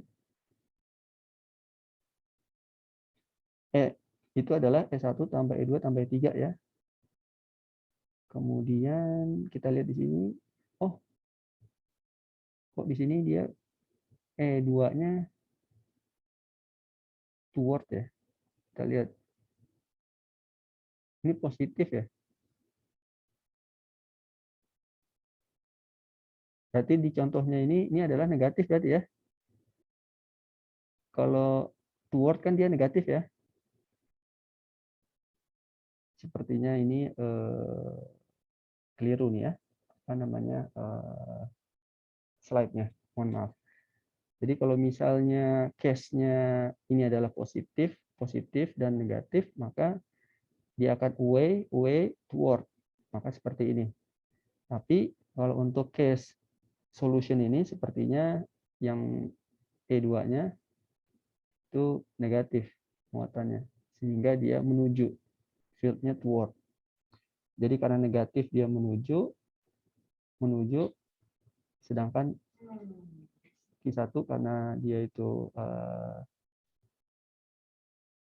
itu adalah E1 tambah E2 tambah E3 ya. Kemudian kita lihat di sini, oh, kok di sini dia E2-nya toward ya. Kita lihat. Ini positif ya. Berarti di contohnya ini adalah negatif berarti ya. Kalau toward kan dia negatif ya. Sepertinya ini keliru nih ya. Apa namanya slide-nya. Mohon maaf. Jadi kalau misalnya case-nya ini adalah positif, positif dan negatif, maka dia akan away, away, toward. Maka seperti ini. Tapi kalau untuk case solution ini sepertinya yang E2-nya itu negatif muatannya. Sehingga dia menuju, field-nya toward. Jadi karena negatif dia menuju, sedangkan Q1 karena dia itu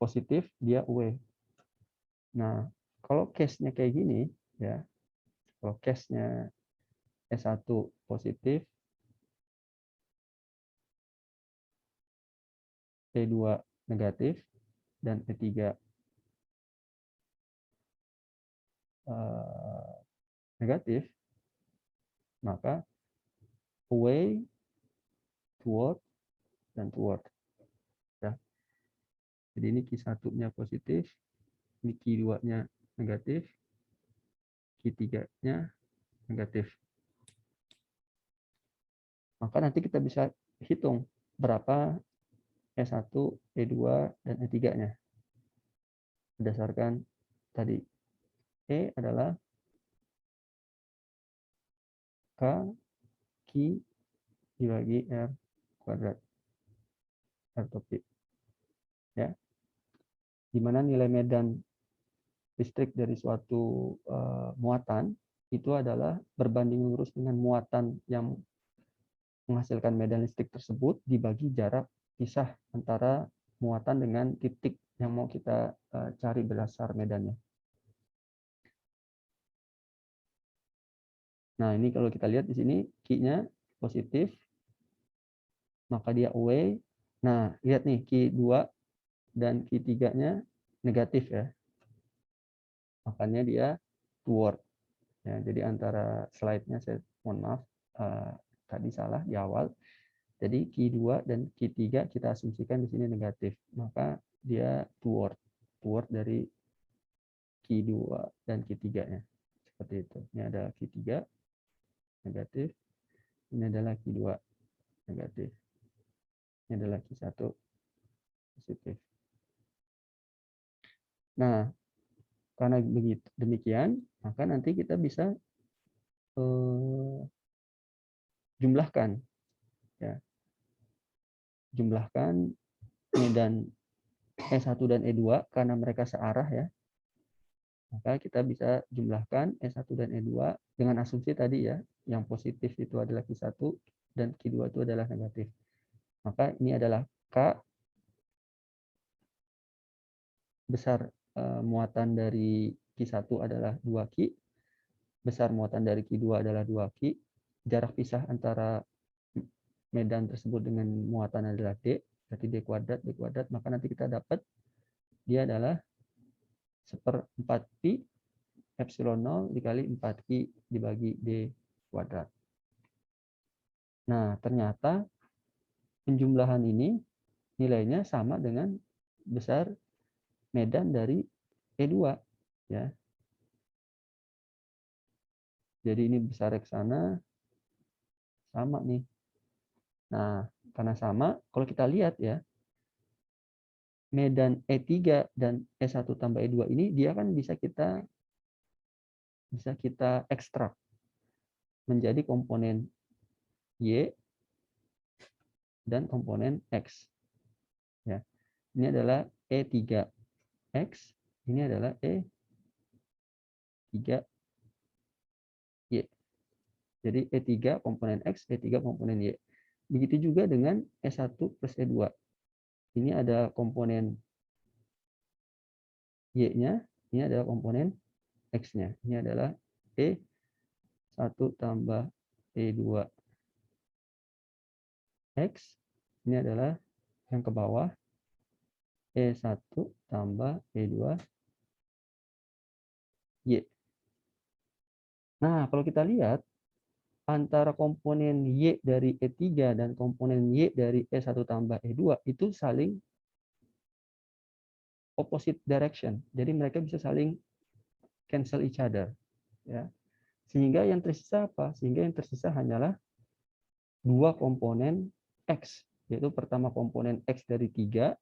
positif, dia away. Nah, kalau case-nya kayak gini, ya, kalau case-nya E1 positif, E2 negatif, dan E3 negatif, maka away, toward, dan toward. Ya. Jadi ini Q1-nya positif, ini Q2-nya negatif, Q3-nya negatif. Maka nanti kita bisa hitung berapa E1, E2, dan E3-nya. Berdasarkan tadi. E adalah K, Q, dibagi R kuadrat. R topik. Ya. Di mana nilai medan listrik dari suatu muatan itu adalah berbanding lurus dengan muatan yang menghasilkan medan listrik tersebut dibagi jarak pisah antara muatan dengan titik yang mau kita cari berdasar medannya. Nah, ini kalau kita lihat di sini Q-nya positif, maka dia away. Nah, lihat nih Q2 dan Q3-nya negatif ya. Makanya dia toward. Ya, jadi antara slide-nya saya mohon maaf tadi salah di awal. Jadi Q2 dan Q3 kita asumsikan di sini negatif. Maka dia toward dari Q2 dan Q3-nya. Seperti itu. Ini ada Q3 negatif. Ini adalah Q2 negatif. Ini adalah Q1 positif. Nah, karena begitu demikian, maka nanti kita bisa jumlahkan, ya, jumlahkan medan E1 dan E2 karena mereka searah ya. Maka kita bisa jumlahkan E1 dan E2 dengan asumsi tadi ya, yang positif itu adalah Q1 dan Q2 itu adalah negatif. Maka ini adalah K besar muatan dari Q1 adalah 2Q, besar muatan dari Q2 adalah 2Q, jarak pisah antara medan tersebut dengan muatan adalah D, berarti D kuadrat, maka nanti kita dapat dia adalah 1/4Pi epsilon 0 dikali 4Q dibagi D kuadrat. Nah, ternyata penjumlahan ini nilainya sama dengan besar medan dari E2 ya. Jadi ini besar ke sana sama nih. Nah, karena sama, kalau kita lihat ya, medan E3 dan E1 tambah E2 ini dia kan bisa kita ekstrak menjadi komponen Y dan komponen X. Ya. Ini adalah E3X, ini adalah E3Y. Jadi E3 komponen X, E3 komponen Y. Begitu juga dengan E1 plus E2. Ini ada komponen Y-nya, ini adalah komponen X-nya. Ini adalah E1 tambah E2 X. Ini adalah yang ke bawah. E1 tambah E2 Y. Nah, kalau kita lihat, antara komponen Y dari E3 dan komponen Y dari E1 tambah E2 itu saling opposite direction. Jadi mereka bisa saling cancel each other. Ya. Sehingga yang tersisa apa? Sehingga yang tersisa hanyalah dua komponen X. yaitu pertama komponen X dari 3,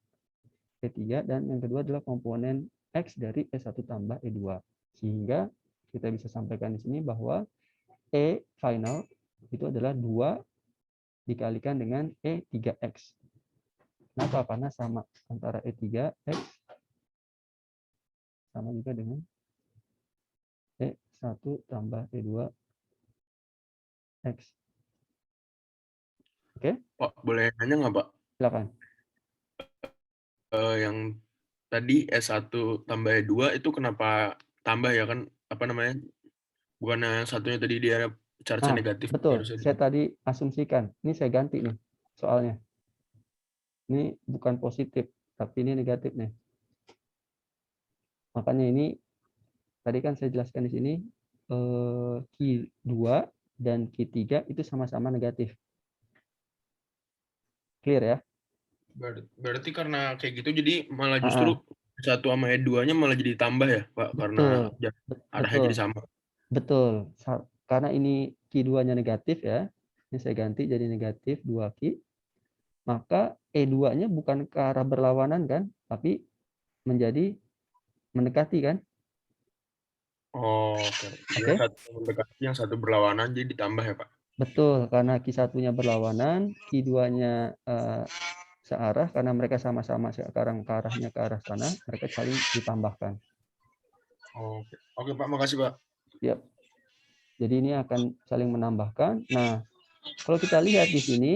E3, dan yang kedua adalah komponen X dari E1 tambah E2. Sehingga kita bisa sampaikan di sini bahwa E final itu adalah 2 dikalikan dengan E3X. Kenapa? Karena sama antara E3X sama juga dengan E1 tambah E2X. Oke, Pak, boleh nanya nggak, Pak? silakan. Yang tadi S1 tambah E2 itu kenapa tambah ya kan? Apa namanya? Bukannya yang satunya tadi dia charge Ah, negatif. betul. Harusnya Saya tadi asumsikan. Ini saya ganti nih soalnya. Ini bukan positif, tapi ini negatif nih. Makanya ini tadi kan saya jelaskan di sini Q2 dan Q3 itu sama-sama negatif. Clear ya? berarti karena kayak gitu jadi malah Ah, justru satu sama E2-nya malah jadi tambah ya, Pak? Karena betul. arahnya Betul. jadi sama. Betul. Karena ini Q2-nya negatif ya. Ini saya ganti jadi negatif 2Q. Maka E2-nya bukan ke arah berlawanan kan, tapi menjadi mendekati kan? Oh, oke. Yang Oke? satu mendekati, yang satu berlawanan jadi ditambah ya, Pak? Betul, karena Q1-nya berlawanan, Q2-nya searah karena mereka sama-sama sekarang ke arahnya ke arah sana, mereka saling ditambahkan. Oke. Oke, Pak, makasih, Pak. Yap. Jadi ini akan saling menambahkan. Nah, kalau kita lihat di sini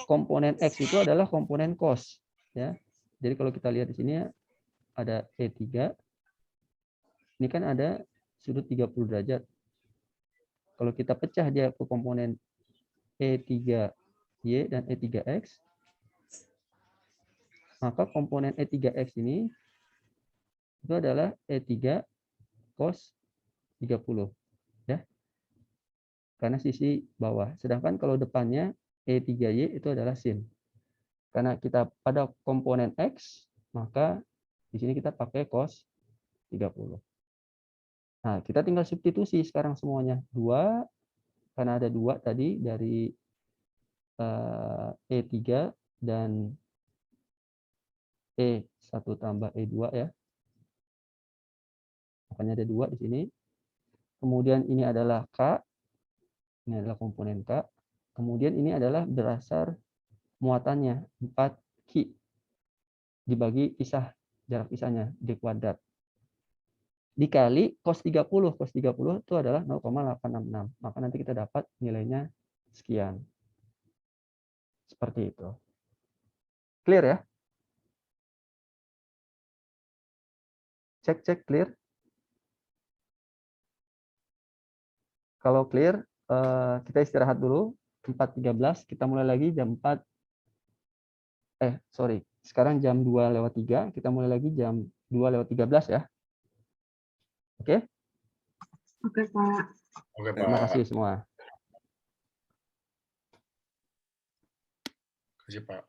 komponen X itu adalah komponen cos ya. Jadi kalau kita lihat di sini ada E3. Ini kan ada sudut 30 derajat. Kalau kita pecah dia ke komponen E3Y dan E3X, maka komponen E3X ini itu adalah E3 cos 30 ya. Karena sisi bawah. Sedangkan kalau depannya E3Y itu adalah sin. Karena kita pada komponen X, maka di sini kita pakai cos 30. Nah, kita tinggal substitusi sekarang semuanya. 2, karena ada 2 tadi dari E3 dan E1 tambah E2 ya. Makanya ada 2 di sini. Kemudian ini adalah K. Ini adalah komponen K. Kemudian ini adalah dasar muatannya 4Q dibagi pisah, jarak pisahnya D kuadrat. Dikali cos 30. Cos 30 itu adalah 0,866. Maka nanti kita dapat nilainya sekian. Seperti itu. Clear ya? Cek clear. Kalau clear, kita istirahat dulu. 4.13, kita mulai lagi jam 4. Sorry. Sekarang jam 2:03, kita mulai lagi jam 2:13 ya. Oke? Oke, Pak. Oke, Pak. Terima kasih semua. Kasih, Pak.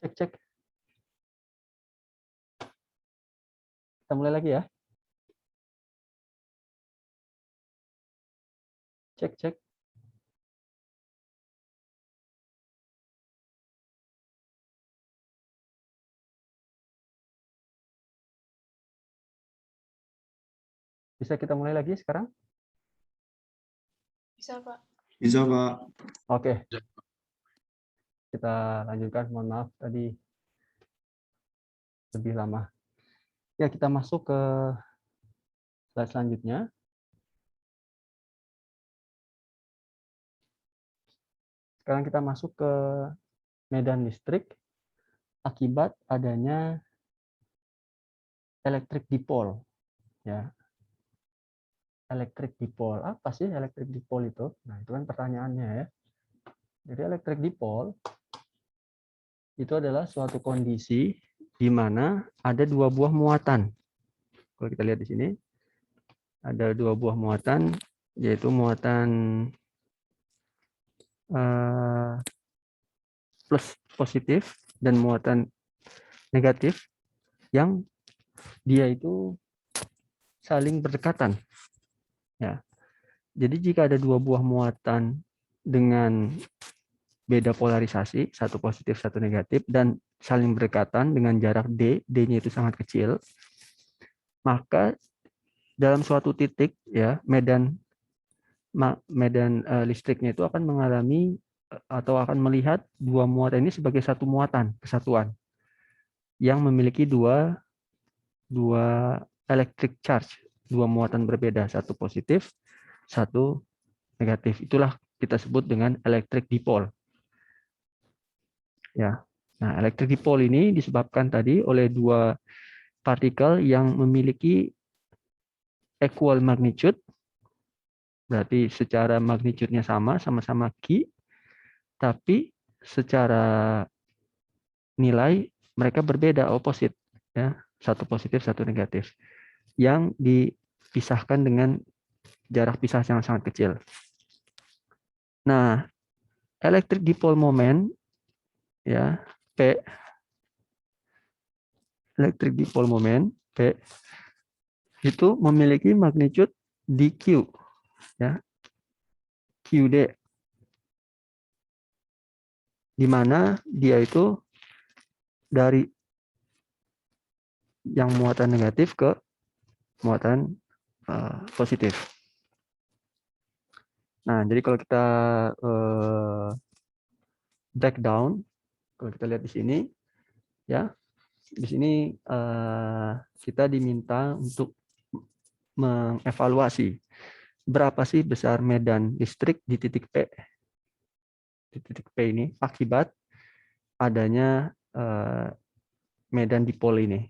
Cek, cek. Kita mulai lagi ya. Cek, cek. Bisa kita mulai lagi sekarang? Bisa, Pak. Bisa, Pak. Oke. Kita lanjutkan. Mohon maaf tadi lebih lama. Ya, kita masuk ke slide selanjutnya. Sekarang kita masuk ke medan listrik akibat adanya electric dipole. Ya. Electric dipole. Apa sih electric dipole itu? Nah, itu kan pertanyaannya ya. Jadi electric dipole itu adalah suatu kondisi di mana ada dua buah muatan. Kalau kita lihat di sini, ada dua buah muatan, yaitu muatan plus positif dan muatan negatif yang dia itu saling berdekatan. Ya. Jadi jika ada dua buah muatan dengan beda polarisasi, satu positif, satu negatif, dan saling berdekatan dengan jarak D, D-nya itu sangat kecil, maka dalam suatu titik ya medan listriknya itu akan mengalami atau akan melihat dua muatan ini sebagai satu muatan kesatuan yang memiliki dua electric charge, dua muatan berbeda, satu positif, satu negatif. Itulah kita sebut dengan electric dipole. Ya. Nah, electric dipole ini disebabkan tadi oleh dua partikel yang memiliki equal magnitude, berarti secara magnitude-nya sama-sama Q, tapi secara nilai mereka berbeda, opposite, ya, satu positif, satu negatif, yang dipisahkan dengan jarak pisah yang sangat kecil. Nah, electric dipole moment, ya, P, electric dipole moment P itu memiliki magnitude dq, ya, QD, di mana dia itu dari yang muatan negatif ke muatan positif. Nah, jadi kalau kita breakdown, kalau kita lihat di sini, ya, di sini kita diminta untuk mengevaluasi berapa sih besar medan listrik di titik P. Di titik P ini akibat adanya medan dipole ini.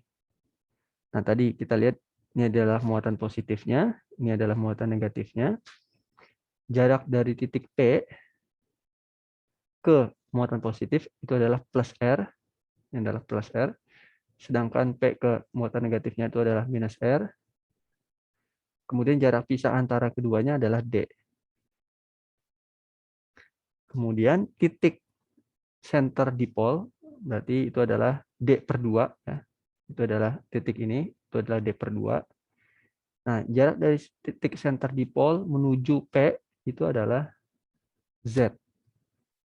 Nah, tadi kita lihat ini adalah muatan positifnya, ini adalah muatan negatifnya. Jarak dari titik P ke muatan positif itu adalah plus R, ini adalah plus R. Sedangkan P ke muatan negatifnya itu adalah minus R. Kemudian jarak pisah antara keduanya adalah D. Kemudian titik center dipole, berarti itu adalah D/2. Ya. Itu adalah titik ini, itu adalah D/2. Nah, jarak dari titik center dipole menuju P itu adalah Z.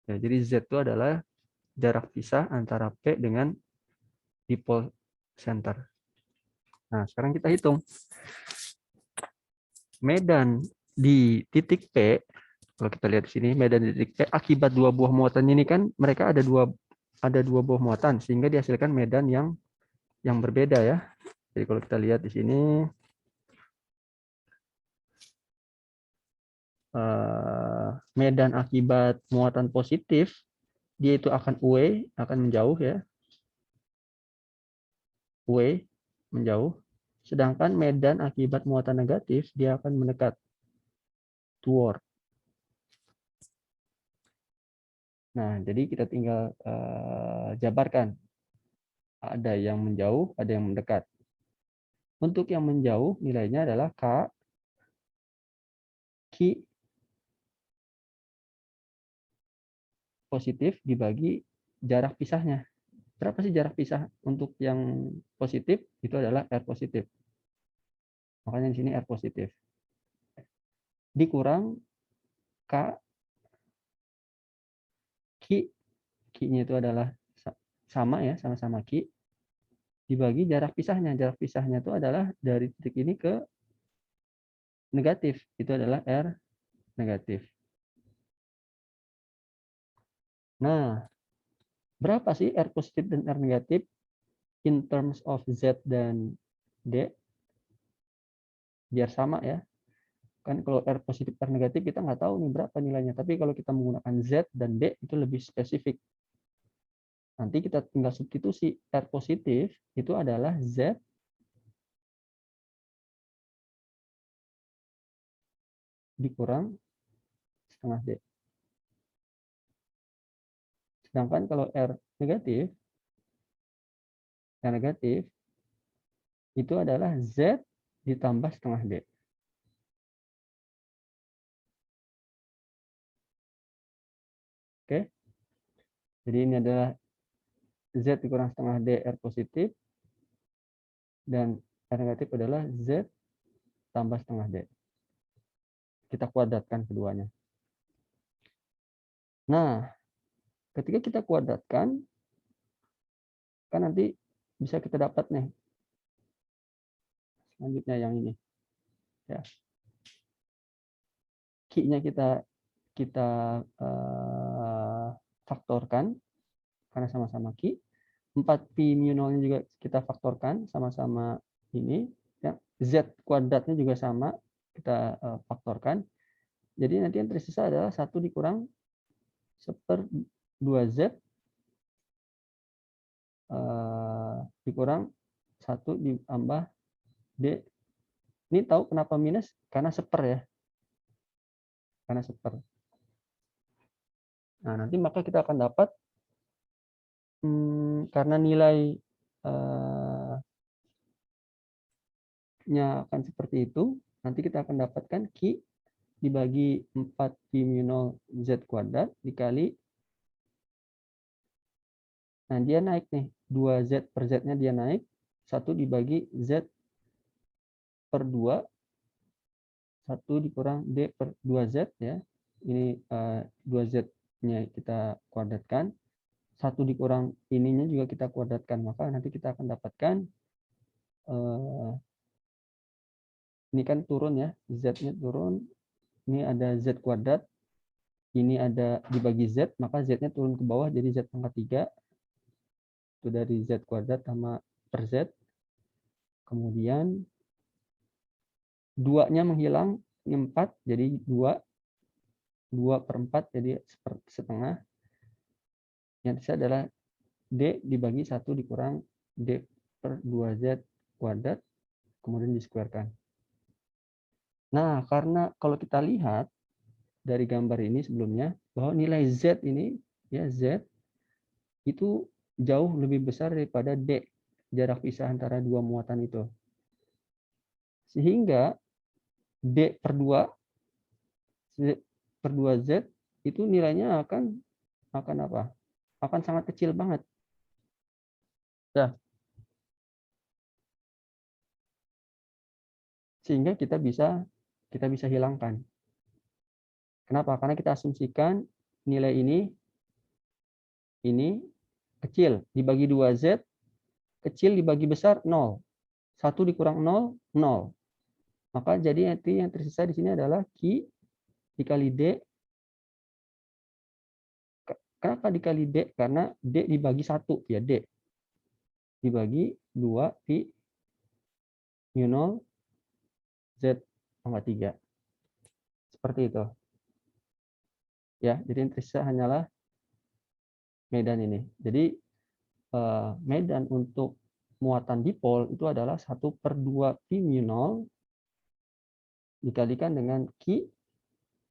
Ya, jadi Z itu adalah jarak pisah antara P dengan dipole center. Nah, sekarang kita hitung. Medan di titik P, kalau kita lihat di sini, medan di titik P akibat dua buah muatan ini kan mereka ada dua buah muatan sehingga dihasilkan medan yang berbeda ya. Jadi kalau kita lihat di sini medan akibat muatan positif dia itu akan away, akan menjauh ya. Away, menjauh. Sedangkan medan akibat muatan negatif dia akan mendekat, toward. Nah, jadi kita tinggal jabarkan. Ada yang menjauh, ada yang mendekat. Untuk yang menjauh nilainya adalah K Q positif dibagi jarak pisahnya. Berapa sih jarak pisah untuk yang positif? Itu adalah R positif. Makanya di sini R positif. Dikurang K, Q-nya itu adalah sama ya, sama-sama Q, dibagi jarak pisahnya. Jarak pisahnya itu adalah dari titik ini ke negatif. Itu adalah R negatif. Nah, berapa sih R positif dan R negatif in terms of Z dan D? Biar sama ya. Kan kalau R positif, R negatif kita nggak tahu nih berapa nilainya. Tapi kalau kita menggunakan Z dan D itu lebih spesifik. Nanti kita tinggal substitusi R positif itu adalah Z dikurang setengah D. Sedangkan kalau R negatif itu adalah Z ditambah setengah D. Oke. Jadi ini adalah Z dikurang setengah D R positif. Dan R negatif adalah Z tambah setengah D. Kita kuadratkan keduanya. Nah, ketika kita kuadratkan, kan nanti bisa kita dapat nih. Selanjutnya yang ini. Ya. Q-nya kita faktorkan karena sama-sama Q. 4pi mu nolnya juga kita faktorkan sama-sama ini. Ya. Z kuadratnya juga sama kita faktorkan. Jadi nanti yang tersisa adalah 1 dikurang 1/2Z dikurang 1 ditambah D. Ini tahu kenapa minus? Karena seper ya. Karena seper. Nah, nanti maka kita akan dapat karena nilai nya akan seperti itu, nanti kita akan dapatkan Q dibagi 4pi mu nol Z kuadrat dikali, nah dia naik nih, 2Z per Z-nya dia naik, 1 dibagi Z per 2, 1 dikurang D per 2Z ya, ini 2Z-nya kita kuadratkan, 1 dikurang ininya juga kita kuadratkan, maka nanti kita akan dapatkan ini kan turun ya, Z-nya turun, ini ada Z kuadrat, ini ada dibagi Z, maka Z-nya turun ke bawah jadi Z pangkat 3, itu dari Z kuadrat sama per Z, kemudian 2-nya menghilang, ini 4, jadi 2 per 4, jadi setengah, yang sisa adalah D dibagi 1 dikurang D per 2Z kuadrat, kemudian disekuerkan. Nah, karena kalau kita lihat dari gambar ini sebelumnya, bahwa nilai Z ini, ya Z, itu jauh lebih besar daripada D, jarak pisah antara dua muatan itu. Sehingga D per 2Z itu nilainya akan apa? Akan sangat kecil banget. Ya. Sehingga kita bisa hilangkan. Kenapa? Karena kita asumsikan nilai ini kecil dibagi 2Z, kecil dibagi besar 0. 1 dikurang 0, 0. Maka jadi nanti yang tersisa di sini adalah Q dikali D. Kenapa dikali D? Karena D dibagi 1 ya, D dibagi 2 pi mu 0 Z pangkat 3. Seperti itu. Ya, jadi yang tersisa hanyalah medan ini. Jadi medan untuk muatan dipol itu adalah 1/2 pi mu 0 dikalikan dengan Q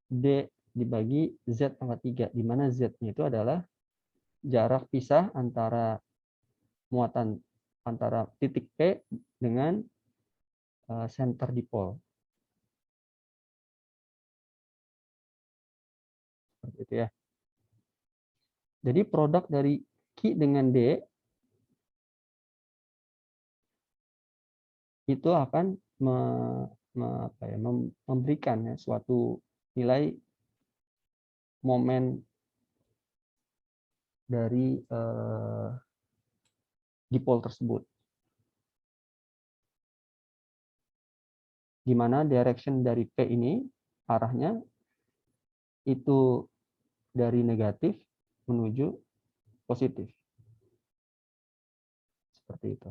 D dibagi Z pangkat 3, di mana Z-nya itu adalah jarak pisah antara muatan antara titik P dengan center dipol. Seperti itu ya. Jadi produk dari Q dengan D itu akan memberikan ya, suatu nilai momen dari dipol tersebut, di mana direction dari P ini arahnya itu dari negatif menuju positif, seperti itu.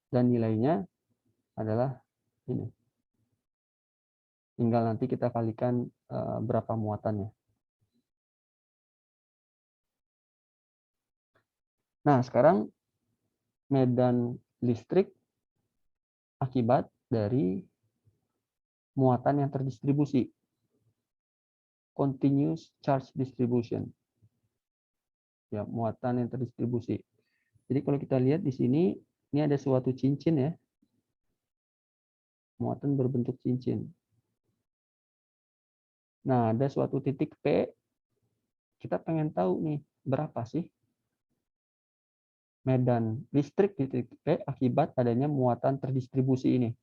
Dan nilainya adalah ini. Tinggal nanti kita kalikan berapa muatannya. Nah, sekarang medan listrik akibat dari muatan yang terdistribusi. Continuous charge distribution. Ya, muatan yang terdistribusi. Jadi kalau kita lihat di sini, ini ada suatu cincin ya. Muatan berbentuk cincin. Nah, ada suatu titik P. Kita pengen tahu nih, berapa sih medan listrik di titik P akibat adanya muatan terdistribusi ini.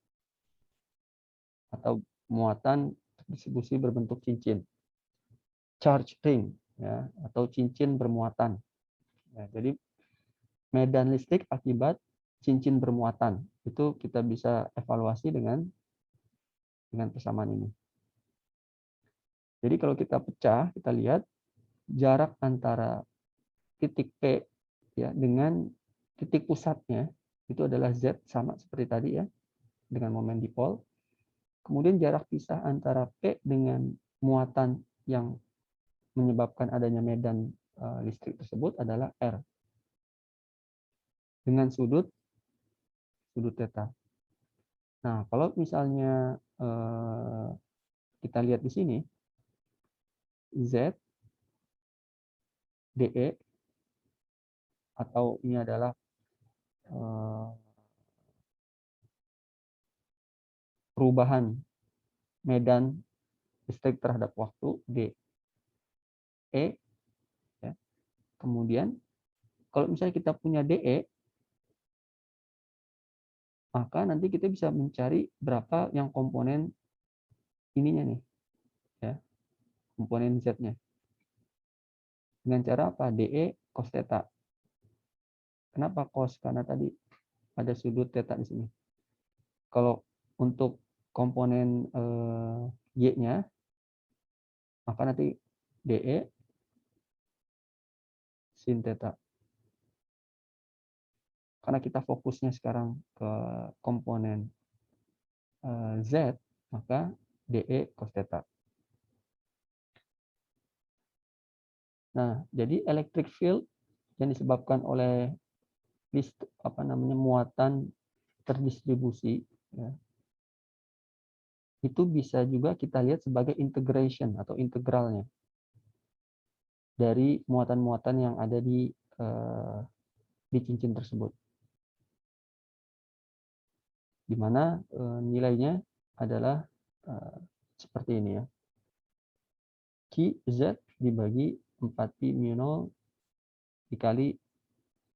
Atau muatan terdistribusi berbentuk cincin. Charge ring, ya, atau cincin bermuatan. Ya, jadi medan listrik akibat cincin bermuatan. Itu kita bisa evaluasi dengan persamaan ini. Jadi kalau kita pecah, kita lihat jarak antara titik P ya dengan titik pusatnya itu adalah Z, sama seperti tadi ya, dengan momen dipol. Kemudian jarak pisah antara P dengan muatan yang menyebabkan adanya medan listrik tersebut adalah R dengan sudut theta. Nah, kalau misalnya kita lihat di sini Z DE, atau ini adalah perubahan medan listrik terhadap waktu DE ya. Kemudian kalau misalnya kita punya DE, maka nanti kita bisa mencari berapa yang komponen ininya nih ya, komponen Z-nya. Dengan cara apa? DE cos theta. Kenapa cos? Karena tadi ada sudut theta di sini. Kalau untuk komponen Y-nya, maka nanti DE sin theta. Karena kita fokusnya sekarang ke komponen Z, maka DE cos theta. Nah, jadi electric field yang disebabkan oleh muatan terdistribusi ya, itu bisa juga kita lihat sebagai integration atau integralnya dari muatan-muatan yang ada di cincin tersebut, di mana nilainya adalah seperti ini ya, Q/Z dibagi 4pi mu0 dikali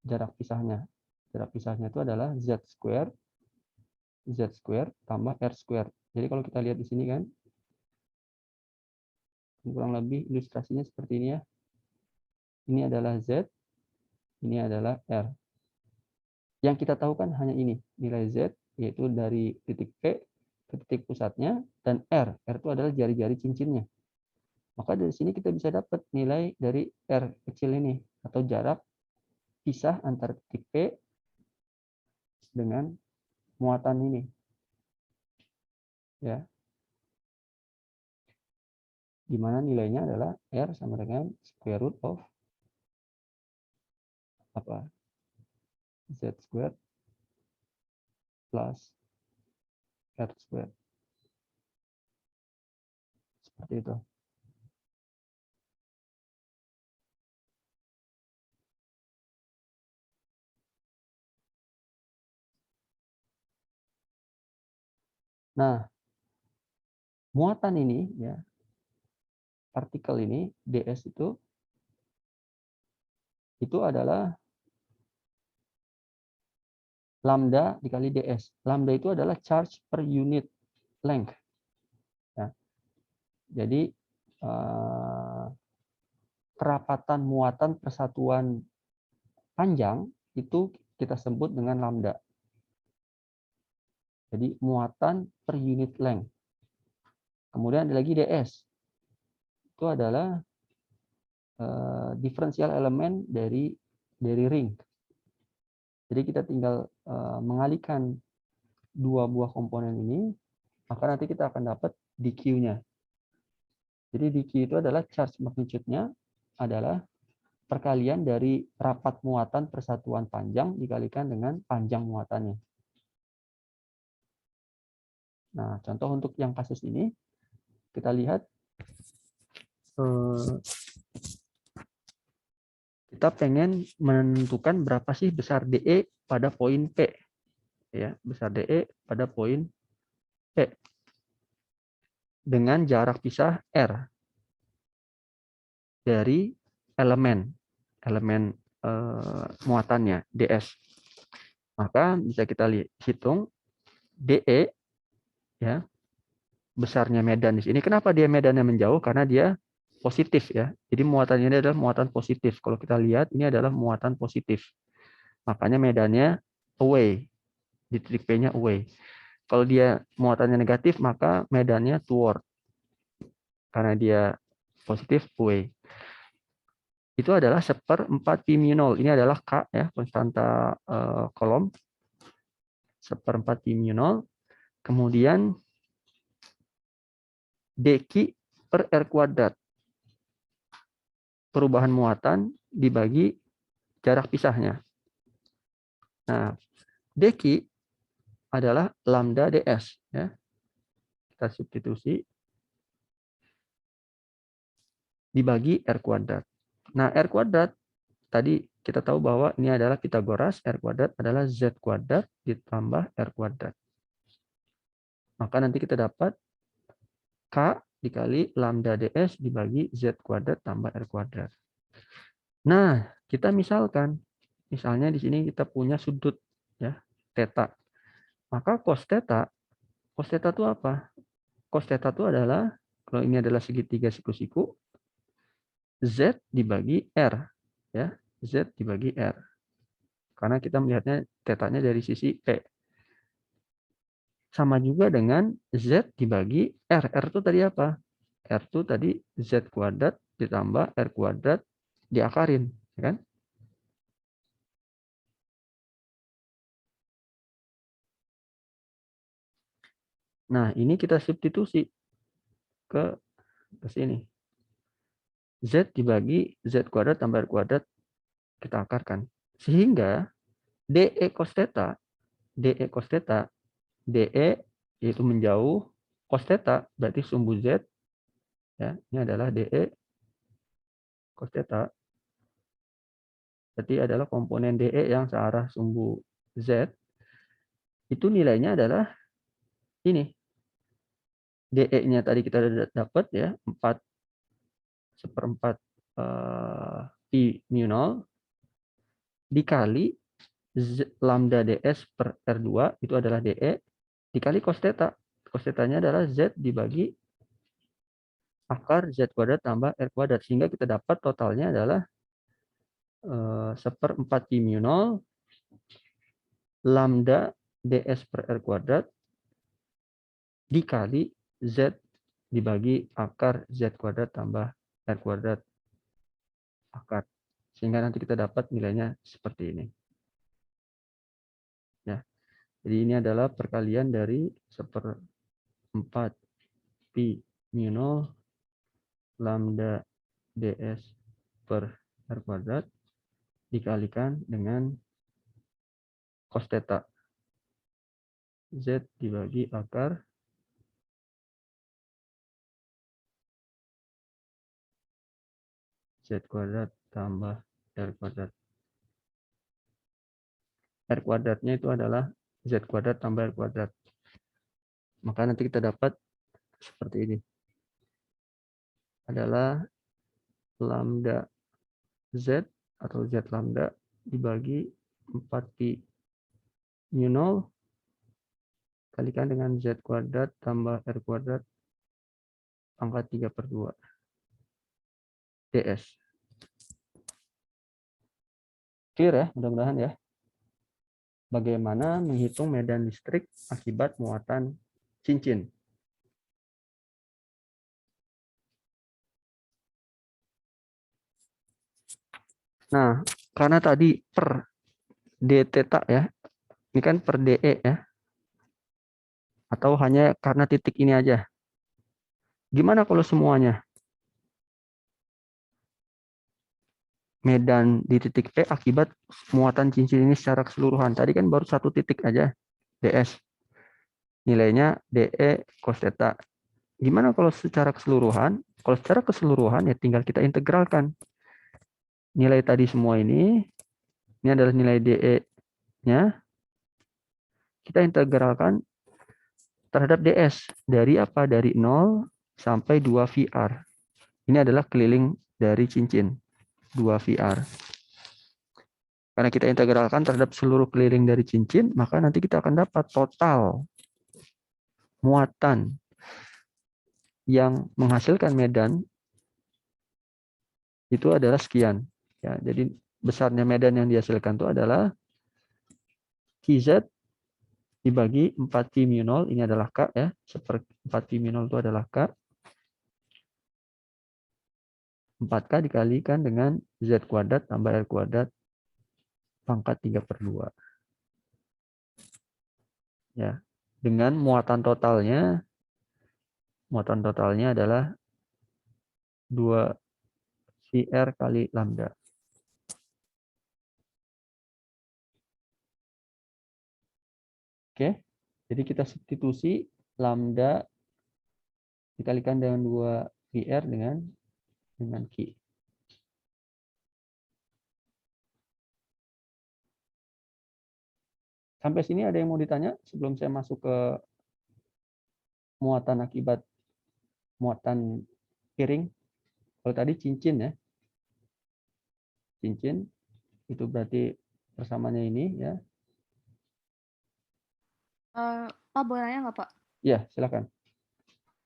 jarak pisahnya. Jarak pisahnya itu adalah Z square tambah R square. Jadi kalau kita lihat di sini kan, kurang lebih ilustrasinya seperti ini ya. Ini adalah Z, ini adalah R. Yang kita tahu kan hanya ini, nilai Z, yaitu dari titik P ke titik pusatnya, dan R. R itu adalah jari-jari cincinnya. Maka dari sini kita bisa dapat nilai dari R kecil ini, atau jarak pisah antara titik P dengan muatan ini. Ya. Di mana nilainya adalah R sama dengan square root of Z square plus R square. Seperti itu. Nah, muatan ini ya, partikel ini ds itu adalah lambda dikali ds. Lambda itu adalah charge per unit length. Ya. Jadi kerapatan muatan persatuan panjang itu kita sebut dengan lambda. Jadi muatan per unit length. Kemudian ada lagi ds. Itu adalah diferensial elemen dari ring. Jadi kita tinggal mengalihkan dua buah komponen ini, maka nanti kita akan dapat dq-nya. Jadi dq itu adalah charge magnitude-nya adalah perkalian dari rapat muatan persatuan panjang dikalikan dengan panjang muatannya. Nah, contoh untuk yang kasus ini, kita lihat kita pengen menentukan berapa sih besar DE pada poin P. Ya, besar DE pada poin P. Dengan jarak pisah R dari elemen muatannya, DS. Maka bisa kita hitung DE, ya, besarnya medan di sini. Kenapa dia medannya menjauh? Karena dia positif, ya. Jadi muatannya ini adalah muatan positif. Kalau kita lihat ini adalah muatan positif. Makanya medannya away. Di titik P-nya away. Kalau dia muatannya negatif, maka medannya toward. Karena dia positif, away. Itu adalah 1/4 pi mu 0. Ini adalah K, ya, konstanta kolom. 1/4 pi mu 0. Kemudian dq per R kuadrat. Perubahan muatan dibagi jarak pisahnya. Nah, dq adalah lambda ds. Ya. Kita substitusi dibagi R kuadrat. Nah, R kuadrat tadi kita tahu bahwa ini adalah Pitagoras. R kuadrat adalah Z kuadrat ditambah R kuadrat. Maka nanti kita dapat K dikali lambda ds dibagi Z kuadrat tambah R kuadrat. Nah, kita misalnya di sini kita punya sudut, ya, theta. Maka cos theta itu apa? Cos theta itu adalah, kalau ini adalah segitiga siku-siku, Z dibagi R, ya, Z dibagi R. Karena kita melihatnya tetanya dari sisi P. Sama juga dengan Z dibagi R. R itu tadi apa? R itu tadi Z kuadrat ditambah R kuadrat diakarin, ya kan? Nah, ini kita substitusi ke sini. Z dibagi Z kuadrat tambah R kuadrat kita akarkan. Sehingga DE cos theta, DE yaitu menjauh, cos theta berarti sumbu Z, ya, ini adalah DE cos theta. Berarti adalah komponen DE yang searah sumbu Z. Itu nilainya adalah ini. DE-nya tadi kita dapat, ya, 4/4 pi mu 0 dikali lambda ds per R2 itu adalah DE dikali cos theta. Cos theta-nya adalah Z dibagi akar Z kuadrat tambah R kuadrat. Sehingga kita dapat totalnya adalah 1/4 pi mu 0 lambda ds per R kuadrat dikali Z dibagi akar Z kuadrat tambah R kuadrat akar. Sehingga nanti kita dapat nilainya seperti ini. Ya. Jadi ini adalah perkalian dari 1/4 pi mu 0 lambda ds per R kuadrat dikalikan dengan cos theta. Z dibagi akar Z kuadrat tambah R kuadrat. R kuadratnya itu adalah Z kuadrat tambah R kuadrat. Maka nanti kita dapat seperti ini. Adalah lambda Z atau Z lambda dibagi 4 pi mu0 kalikan dengan Z kuadrat tambah R kuadrat pangkat 3/2 ds. Clear ya, mudah-mudahan ya. Bagaimana menghitung medan listrik akibat muatan cincin. Nah, karena tadi per d theta ya, ini kan per dE ya, atau hanya karena titik ini aja. Gimana kalau semuanya? Medan di titik P akibat muatan cincin ini secara keseluruhan. Tadi kan baru satu titik aja, ds. Nilainya dE cos theta. Gimana kalau secara keseluruhan? Kalau secara keseluruhan ya tinggal kita integralkan. Nilai tadi semua ini adalah nilai dE-nya. Kita integralkan terhadap ds. Dari apa? Dari 0 sampai 2 VR. Ini adalah keliling dari cincin. 2 VR. Karena kita integralkan terhadap seluruh keliling dari cincin, maka nanti kita akan dapat total muatan yang menghasilkan medan itu adalah sekian. Ya, jadi besarnya medan yang dihasilkan itu adalah QZ dibagi 4V mu0, ini adalah K ya, 4V mu0 itu adalah K. 4K dikalikan dengan Z kuadrat tambah R kuadrat pangkat 3/2. Ya, dengan muatan totalnya adalah 2 VR kali lambda. Oke, jadi kita substitusi lambda dikalikan dengan 2 VR dengan Q. Sampai sini ada yang mau ditanya sebelum saya masuk ke muatan akibat muatan piring? Kalau tadi cincin ya. Cincin itu berarti persamanya ini ya. Pak, boleh nanya nggak, Pak? Ya, silakan.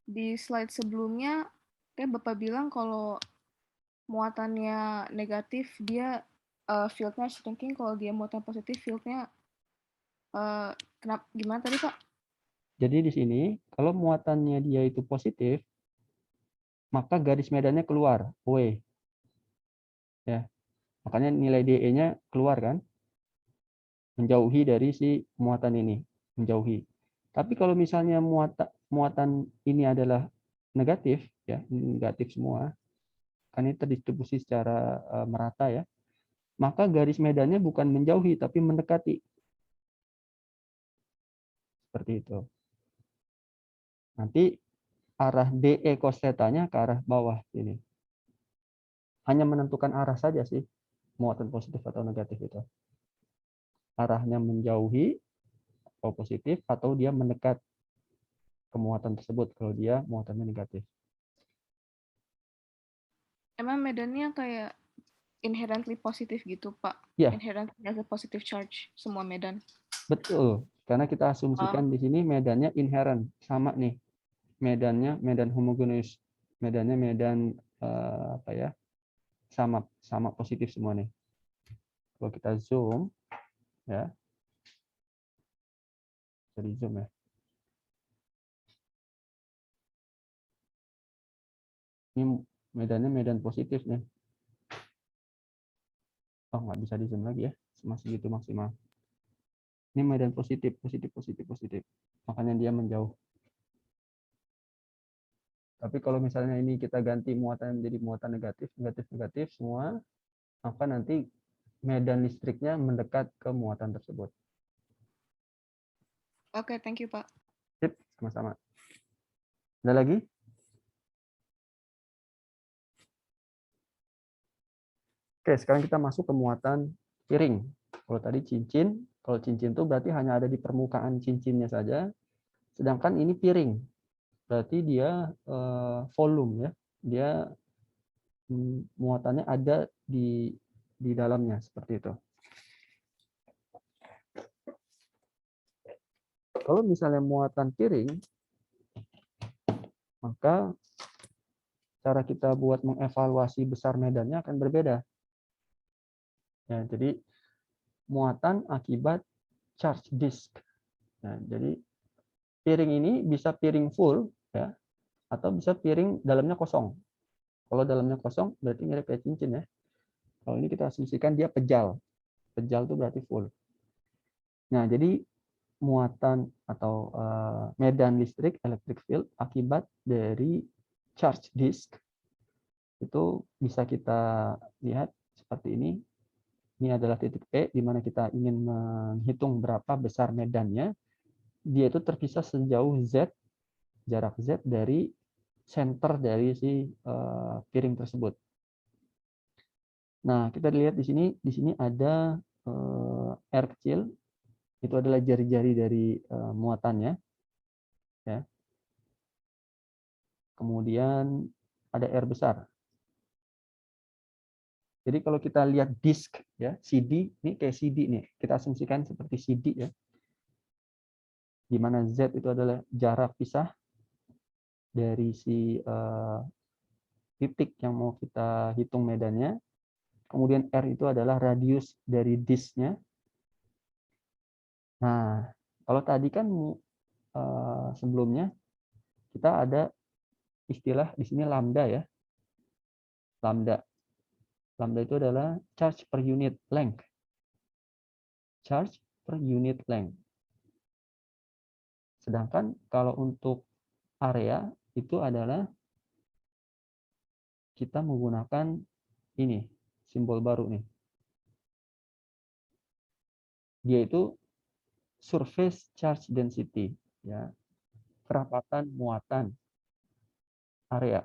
Di slide sebelumnya, kayak Bapak bilang kalau muatannya negatif, dia field-nya shrinking. Kalau dia muatan positif, field-nya gimana tadi, Pak? Jadi di sini, kalau muatannya dia itu positif, maka garis medannya keluar, away. Ya, makanya nilai DE-nya keluar kan, menjauhi dari si muatan ini, menjauhi. Tapi kalau misalnya muatan ini adalah negatif, ya negatif semua, kan ini terdistribusi secara merata ya, maka garis medannya bukan menjauhi tapi mendekati. Seperti itu. Nanti arah DE cos theta-nya ke arah bawah ini. Hanya menentukan arah saja sih, muatan positif atau negatif itu. Arahnya menjauhi atau positif atau dia mendekat ke muatan tersebut kalau dia muatannya negatif. Emang medannya kayak inherently positif gitu, Pak? Ya. Inherently has a positive charge, semua medan. Betul, karena kita asumsikan di sini medannya inherent, sama nih. Medannya medan homogeneous, medannya medan apa ya? Sama positif semua nih. Kalau kita zoom ya. Jadi zoom ya. Ini medannya medan positif nih. Oh, nggak bisa di zoom lagi ya. Masih gitu maksimal. Ini medan positif, positif, positif, positif. Makanya dia menjauh. Tapi kalau misalnya ini kita ganti muatan menjadi muatan negatif, negatif, negatif semua, maka nanti medan listriknya mendekat ke muatan tersebut. Oke, thank you, Pak. Sip, sama-sama. Ada lagi? Oke, sekarang kita masuk ke muatan piring. Kalau tadi cincin, kalau cincin itu berarti hanya ada di permukaan cincinnya saja. Sedangkan ini piring. Berarti dia volume ya. Dia muatannya ada di dalamnya seperti itu. Kalau misalnya muatan piring, maka cara kita buat mengevaluasi besar medannya akan berbeda. Ya, jadi muatan akibat charge disk. Nah, jadi piring ini bisa piring full, ya, atau bisa piring dalamnya kosong. Kalau dalamnya kosong berarti mirip kayak cincin ya. Kalau ini kita asumsikan dia pejal. Pejal itu berarti full. Nah, jadi muatan atau medan listrik electric field akibat dari charge disk itu bisa kita lihat seperti ini. Ini adalah titik P di mana kita ingin menghitung berapa besar medannya. Dia itu terpisah sejauh Z, jarak Z dari center dari si piring tersebut. Nah, kita lihat di sini ada R kecil, itu adalah jari-jari dari muatannya. Ya. Kemudian ada R besar. Jadi kalau kita lihat disk, ya CD, ini kayak CD nih, kita asumsikan seperti CD ya, di mana Z itu adalah jarak pisah dari si titik yang mau kita hitung medannya. Kemudian R itu adalah radius dari disknya. Nah, kalau tadi kan sebelumnya kita ada istilah di sini lambda ya. Lambda. Lambda itu adalah charge per unit length. Charge per unit length. Sedangkan kalau untuk area itu adalah kita menggunakan ini, simbol baru nih. Dia itu surface charge density, ya, kerapatan muatan area.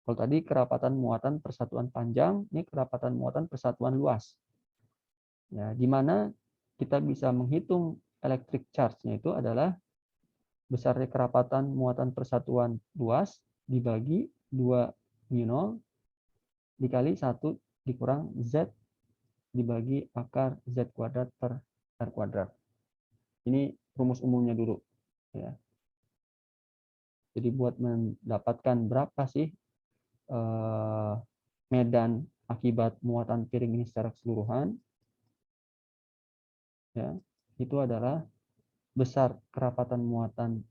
Kalau tadi kerapatan muatan persatuan panjang, ini kerapatan muatan persatuan luas. Ya, di mana kita bisa menghitung electric charge-nya itu adalah besarnya kerapatan muatan persatuan luas dibagi 2 μ0 dikali 1 dikurang Z dibagi akar Z kuadrat per R kuadrat. Ini rumus umumnya dulu. Ya. Jadi buat mendapatkan berapa sih medan akibat muatan piring ini secara keseluruhan, ya, itu adalah besar kerapatan muatan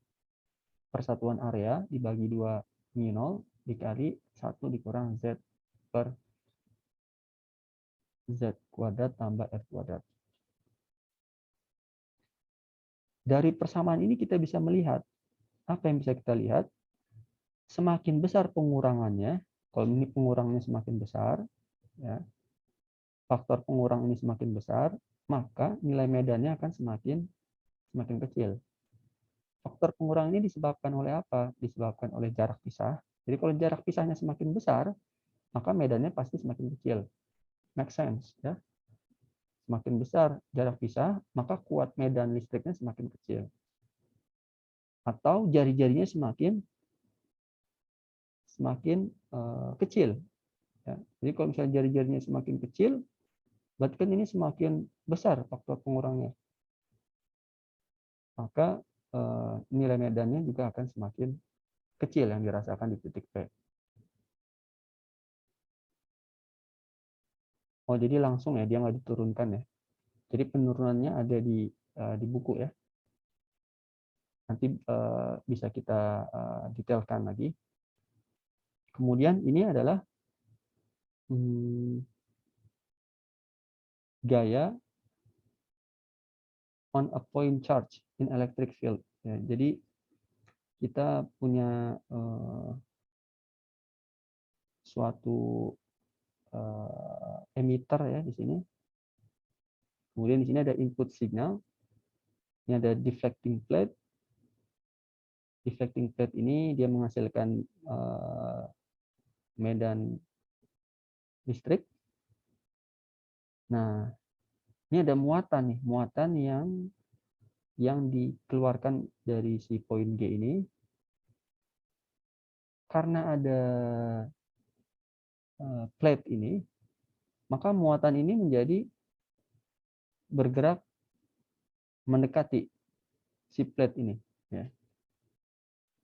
persatuan area dibagi 2 μ0 dikali 1 dikurang Z per Z kuadrat tambah R kuadrat. Dari persamaan ini kita bisa melihat, apa yang bisa kita lihat? Semakin besar pengurangannya, kalau ini pengurangannya semakin besar, ya, faktor pengurang ini semakin besar, maka nilai medannya akan semakin kecil. Faktor pengurang ini disebabkan oleh apa? Disebabkan oleh jarak pisah. Jadi kalau jarak pisahnya semakin besar, maka medannya pasti semakin kecil. Make sense, ya? Semakin besar jarak pisah, maka kuat medan listriknya semakin kecil. Atau jari-jarinya semakin kecil. Ya. Jadi kalau misalnya jari-jarinya semakin kecil, berarti kan ini semakin besar faktor pengurangnya. Maka nilai medannya juga akan semakin kecil yang dirasakan di titik P. Oh, jadi langsung ya, dia nggak diturunkan ya. Jadi penurunannya ada di buku ya. Nanti bisa kita detailkan lagi. Kemudian ini adalah gaya on a point charge in electric field. Ya, jadi kita punya suatu emitter ya di sini. Kemudian di sini ada input signal. Ini ada deflecting plate. Deflecting plate ini dia menghasilkan medan listrik. Nah, ini ada muatan nih, muatan yang dikeluarkan dari si poin G ini. Karena ada plate ini, maka muatan ini menjadi bergerak mendekati si plate ini, ya.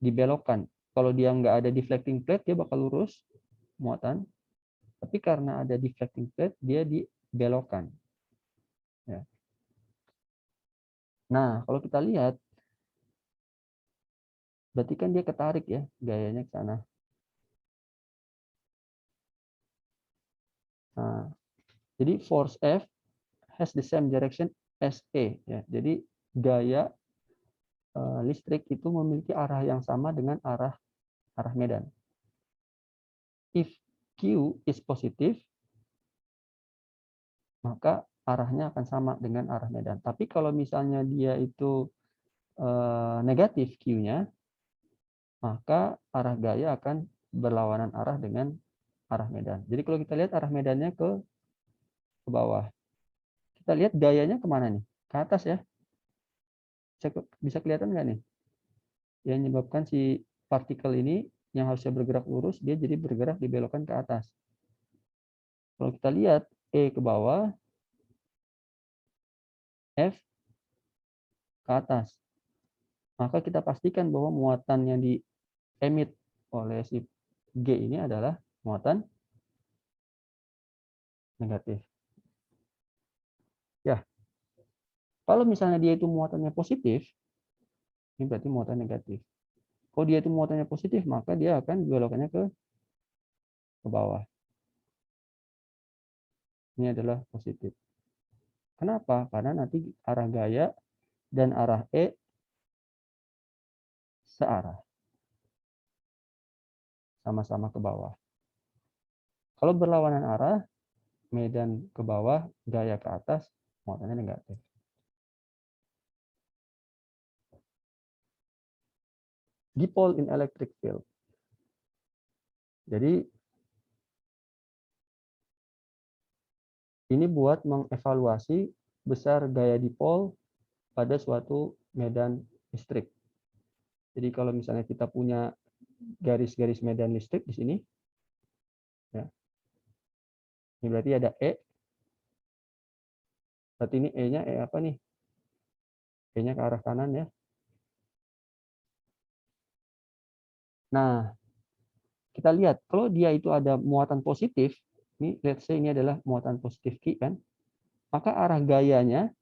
Dibelokkan. Kalau dia nggak ada deflecting plate, dia bakal lurus muatan. Tapi karena ada deflecting plate, dia dibelokkan. Ya. Nah, kalau kita lihat, berarti kan dia ketarik ya, gayanya ke sana. Nah, jadi force F has the same direction as A. Ya. Jadi gaya listrik itu memiliki arah yang sama dengan arah medan. If Q is positive, maka arahnya akan sama dengan arah medan. Tapi kalau misalnya dia itu negatif Q-nya, maka arah gaya akan berlawanan arah dengan arah medan. Jadi kalau kita lihat arah medannya ke bawah. Kita lihat gayanya kemana nih? Ke atas ya. Bisa kelihatan nggak nih? Yang menyebabkan si partikel ini yang harusnya bergerak lurus, dia jadi bergerak dibelokkan ke atas. Kalau kita lihat E ke bawah, F ke atas. Maka kita pastikan bahwa muatan yang diemit oleh si G ini adalah muatan negatif. Ya, kalau misalnya dia itu muatannya positif, ini berarti muatan negatif. Kalau dia itu muatannya positif, maka dia akan belokannya ke bawah. Ini adalah positif. Kenapa? Karena nanti arah gaya dan arah E searah. Sama-sama ke bawah. Kalau berlawanan arah, medan ke bawah, gaya ke atas, muatannya negatif. Dipole in electric field. Jadi ini buat mengevaluasi besar gaya dipole pada suatu medan listrik. Jadi kalau misalnya kita punya garis-garis medan listrik di sini, ya, ini berarti ada E. Berarti ini E-nya E apa nih? E-nya ke arah kanan ya. Nah, kita lihat kalau dia itu ada muatan positif, ini let's say ini adalah muatan positif Q kan, maka arah gayanya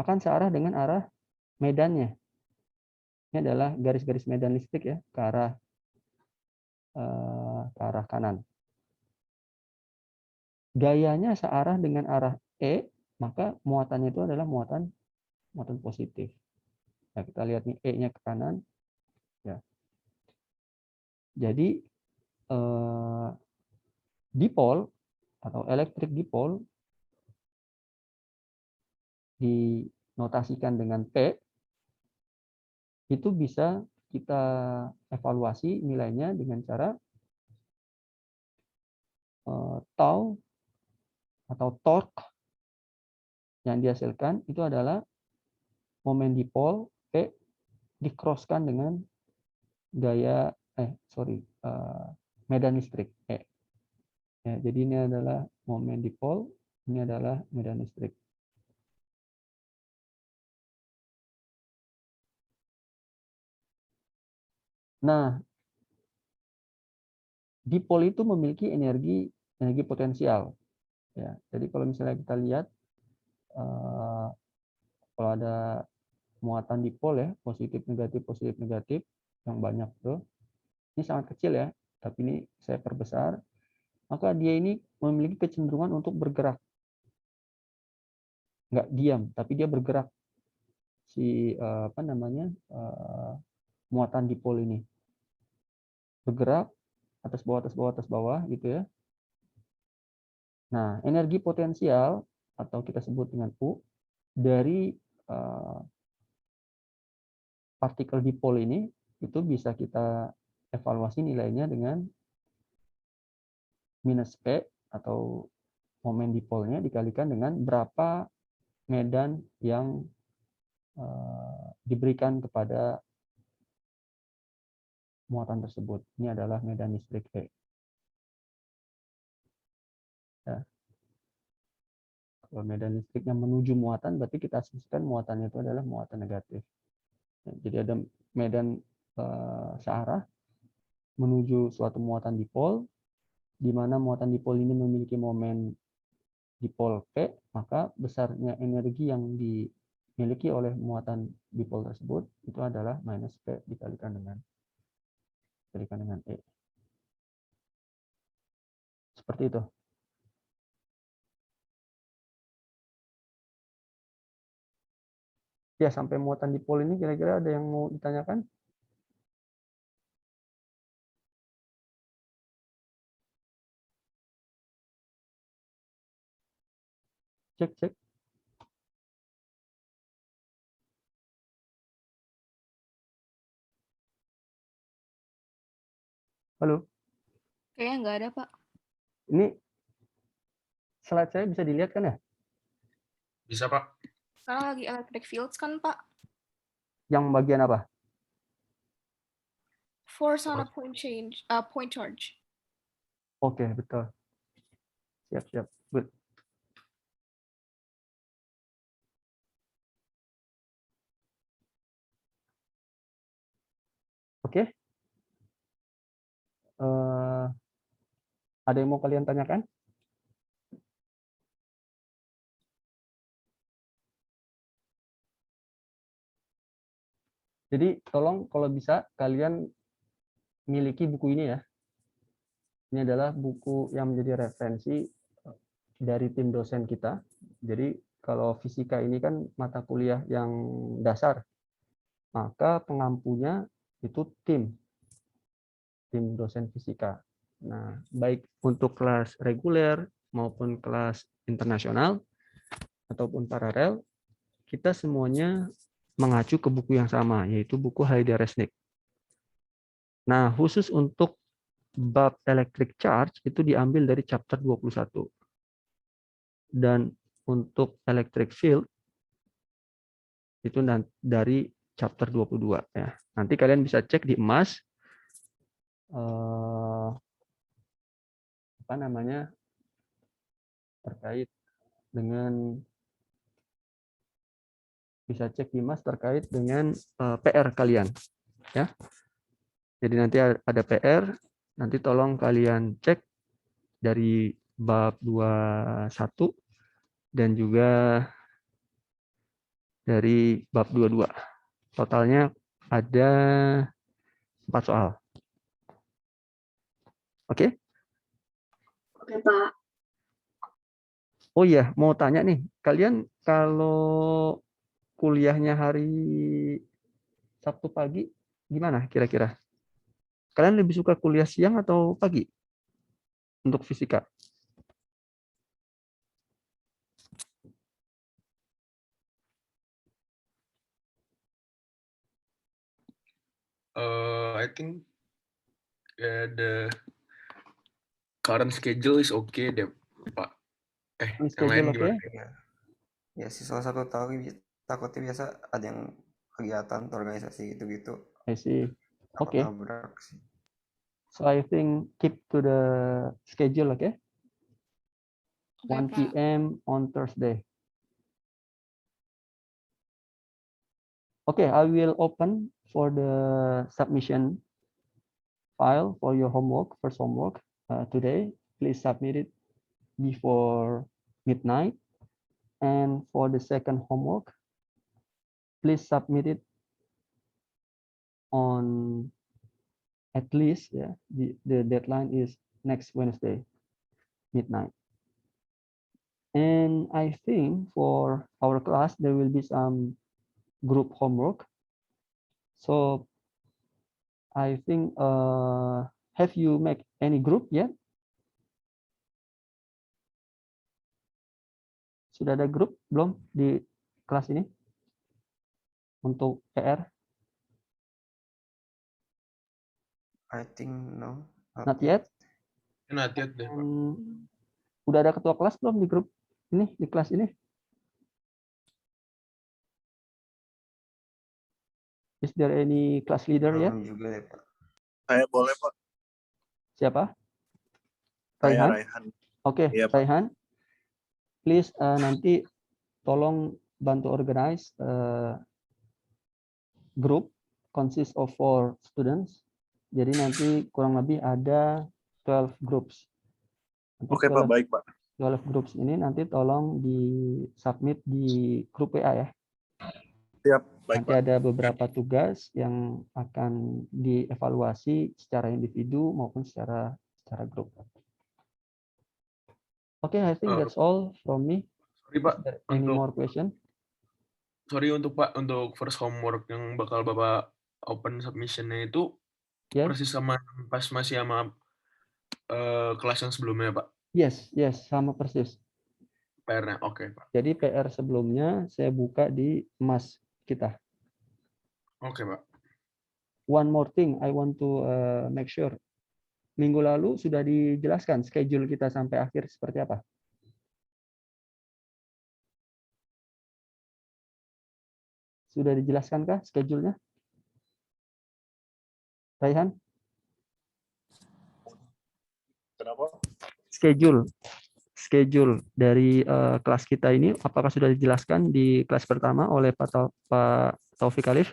akan searah dengan arah medannya. Ini adalah garis-garis medan listrik ya ke arah kanan. Gayanya searah dengan arah E, maka muatannya itu adalah muatan positif. Nah, kita lihat nih E-nya ke kanan. Ya. Jadi dipole atau electric dipole dinotasikan dengan P, itu bisa kita evaluasi nilainya dengan cara tau atau torque yang dihasilkan itu adalah momen dipole P dicrosskan dengan gaya medan listrik E. Ya, jadi ini adalah momen dipole, ini adalah medan listrik. Nah, dipole itu memiliki energi potensial. Ya, jadi kalau misalnya kita lihat kalau ada muatan dipole ya, positif negatif yang banyak tuh, ini sangat kecil ya, tapi ini saya perbesar, maka dia ini memiliki kecenderungan untuk bergerak, nggak diam, tapi dia bergerak si muatan dipole ini bergerak atas bawah gitu ya. Nah, energi potensial atau kita sebut dengan U dari partikel dipole ini itu bisa kita evaluasi nilainya dengan minus P atau momen dipolnya dikalikan dengan berapa medan yang diberikan kepada muatan tersebut. Ini adalah medan listrik E. Ya. Kalau medan listriknya menuju muatan, berarti kita asumsikan muatannya itu adalah muatan negatif. Jadi ada medan searah menuju suatu muatan dipol, di mana muatan dipol ini memiliki momen dipol P, maka besarnya energi yang dimiliki oleh muatan dipol tersebut itu adalah minus P dikalikan dengan E. Seperti itu. Ya, sampai muatan dipol ini kira-kira ada yang mau ditanyakan? Cek. Halo, Kayaknya nggak ada, Pak. ini slide saya bisa dilihat kan ya? Bisa, Pak. Sekarang lagi electric fields kan, Pak? Yang bagian apa? Force on a point charge. Oke, betul. Siap. Good. Oke. Ada yang mau kalian tanyakan? Jadi tolong kalau bisa kalian miliki buku ini ya. Ini adalah buku yang menjadi referensi dari tim dosen kita. Jadi kalau fisika ini kan mata kuliah yang dasar, maka pengampunya itu tim dosen fisika. Nah, baik untuk kelas reguler maupun kelas internasional ataupun paralel, kita semuanya mengacu ke buku yang sama, yaitu buku Haider Resnick. Nah, khusus untuk bab electric charge itu diambil dari chapter 21. Dan untuk electric field itu dari chapter 22 ya. Nanti kalian bisa cek di emas terkait dengan terkait dengan PR kalian ya. Jadi nanti ada PR, nanti tolong kalian cek dari bab 21 dan juga dari bab 22. Totalnya ada 4 soal. Oke? Oke, Pak. Oh iya, mau tanya nih, kalian kalau kuliahnya hari Sabtu pagi gimana kira-kira? Kalian lebih suka kuliah siang atau pagi untuk fisika? I think the current schedule is okay deh, Pak. Yang lain Schedule oke? gimana? Ya sih salah satu takutnya biasa ada yang kegiatan organisasi gitu-gitu I see. takut Okay. nabrak sih. So I think keep to the schedule, okay? 1 Pak. p.m. on Thursday. Okay, I will open for the submission file for your homework, first homework today. Please submit it before midnight. And for the second homework, please submit it on at least, the deadline is next Wednesday, midnight. And I think for our class, there will be some group homework. So I think, have you make any group yet? Sudah ada grup belum di kelas ini untuk PR? I think no. Not yet. Not yet deh, Pak. Udah ada ketua kelas belum di grup ini, di kelas ini? Is there any class leader yet? Belum juga deh, Pak. Saya boleh, Pak. Siapa? Saya Raihan? Raihan. Oke, Iya, Pak. Raihan. Please nanti tolong bantu organize group consists of 4 students. Jadi nanti kurang lebih ada 12 groups. Nanti Oke, Pak. Baik, Pak. 12 groups ini nanti tolong di submit di grup WA ya. Siap. Baik, Nanti Pak. ada beberapa tugas yang akan dievaluasi secara individu maupun secara grup. Oke, I think that's all from me. Sorry Pak, Is there any more question? sorry untuk Pak, untuk first homework yang bakal Bapak open submission-nya itu Yes, persis sama pas masih sama kelas yang sebelumnya Pak, yes, sama persis. PR-nya. Oke Pak. Jadi PR sebelumnya saya buka di Mas kita. Oke Pak. One more thing, I want to make sure. Minggu lalu sudah dijelaskan schedule kita sampai akhir seperti apa? Sudah dijelaskankah schedule-nya? Raihan? Kenapa? Schedule dari kelas kita ini apakah sudah dijelaskan di kelas pertama oleh Pak Taufik Alif?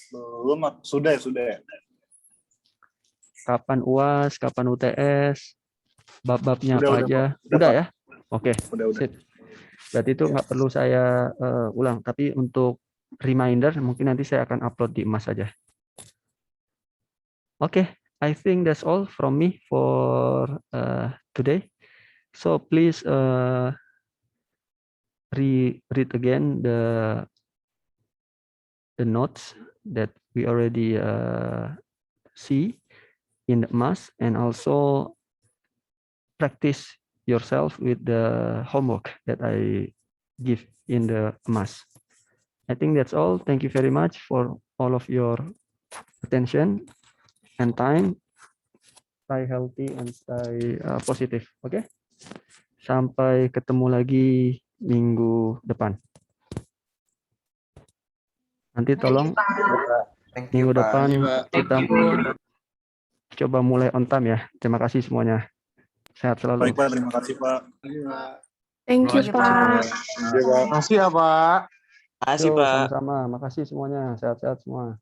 Belum, sudah. Kapan UAS, kapan UTS, bab-babnya Udah, apa Pak. aja? Udah, Udah Pak. ya? Oke. Udah. Sip. Berarti itu nggak perlu saya ulang, tapi untuk reminder mungkin nanti saya akan upload di emas saja. Oke, I think that's all from me for today. So please read again the notes that we already see in the emas, and also practice yourself with the homework that I give in the emas. I think that's all. Thank you very much for all of your attention and time. Stay healthy and stay positive. Oke? Sampai ketemu lagi minggu depan. Nanti tolong Thank you, minggu Pak. depan kita coba mulai on time ya. Terima kasih semuanya. Sehat selalu. Baik, Pak. Terima kasih, Pak. Thank you, Makasih, Pak. Iya, Pak. Makasih ya, Pak. Yo, sama-sama. Makasih semuanya. Sehat-sehat semua.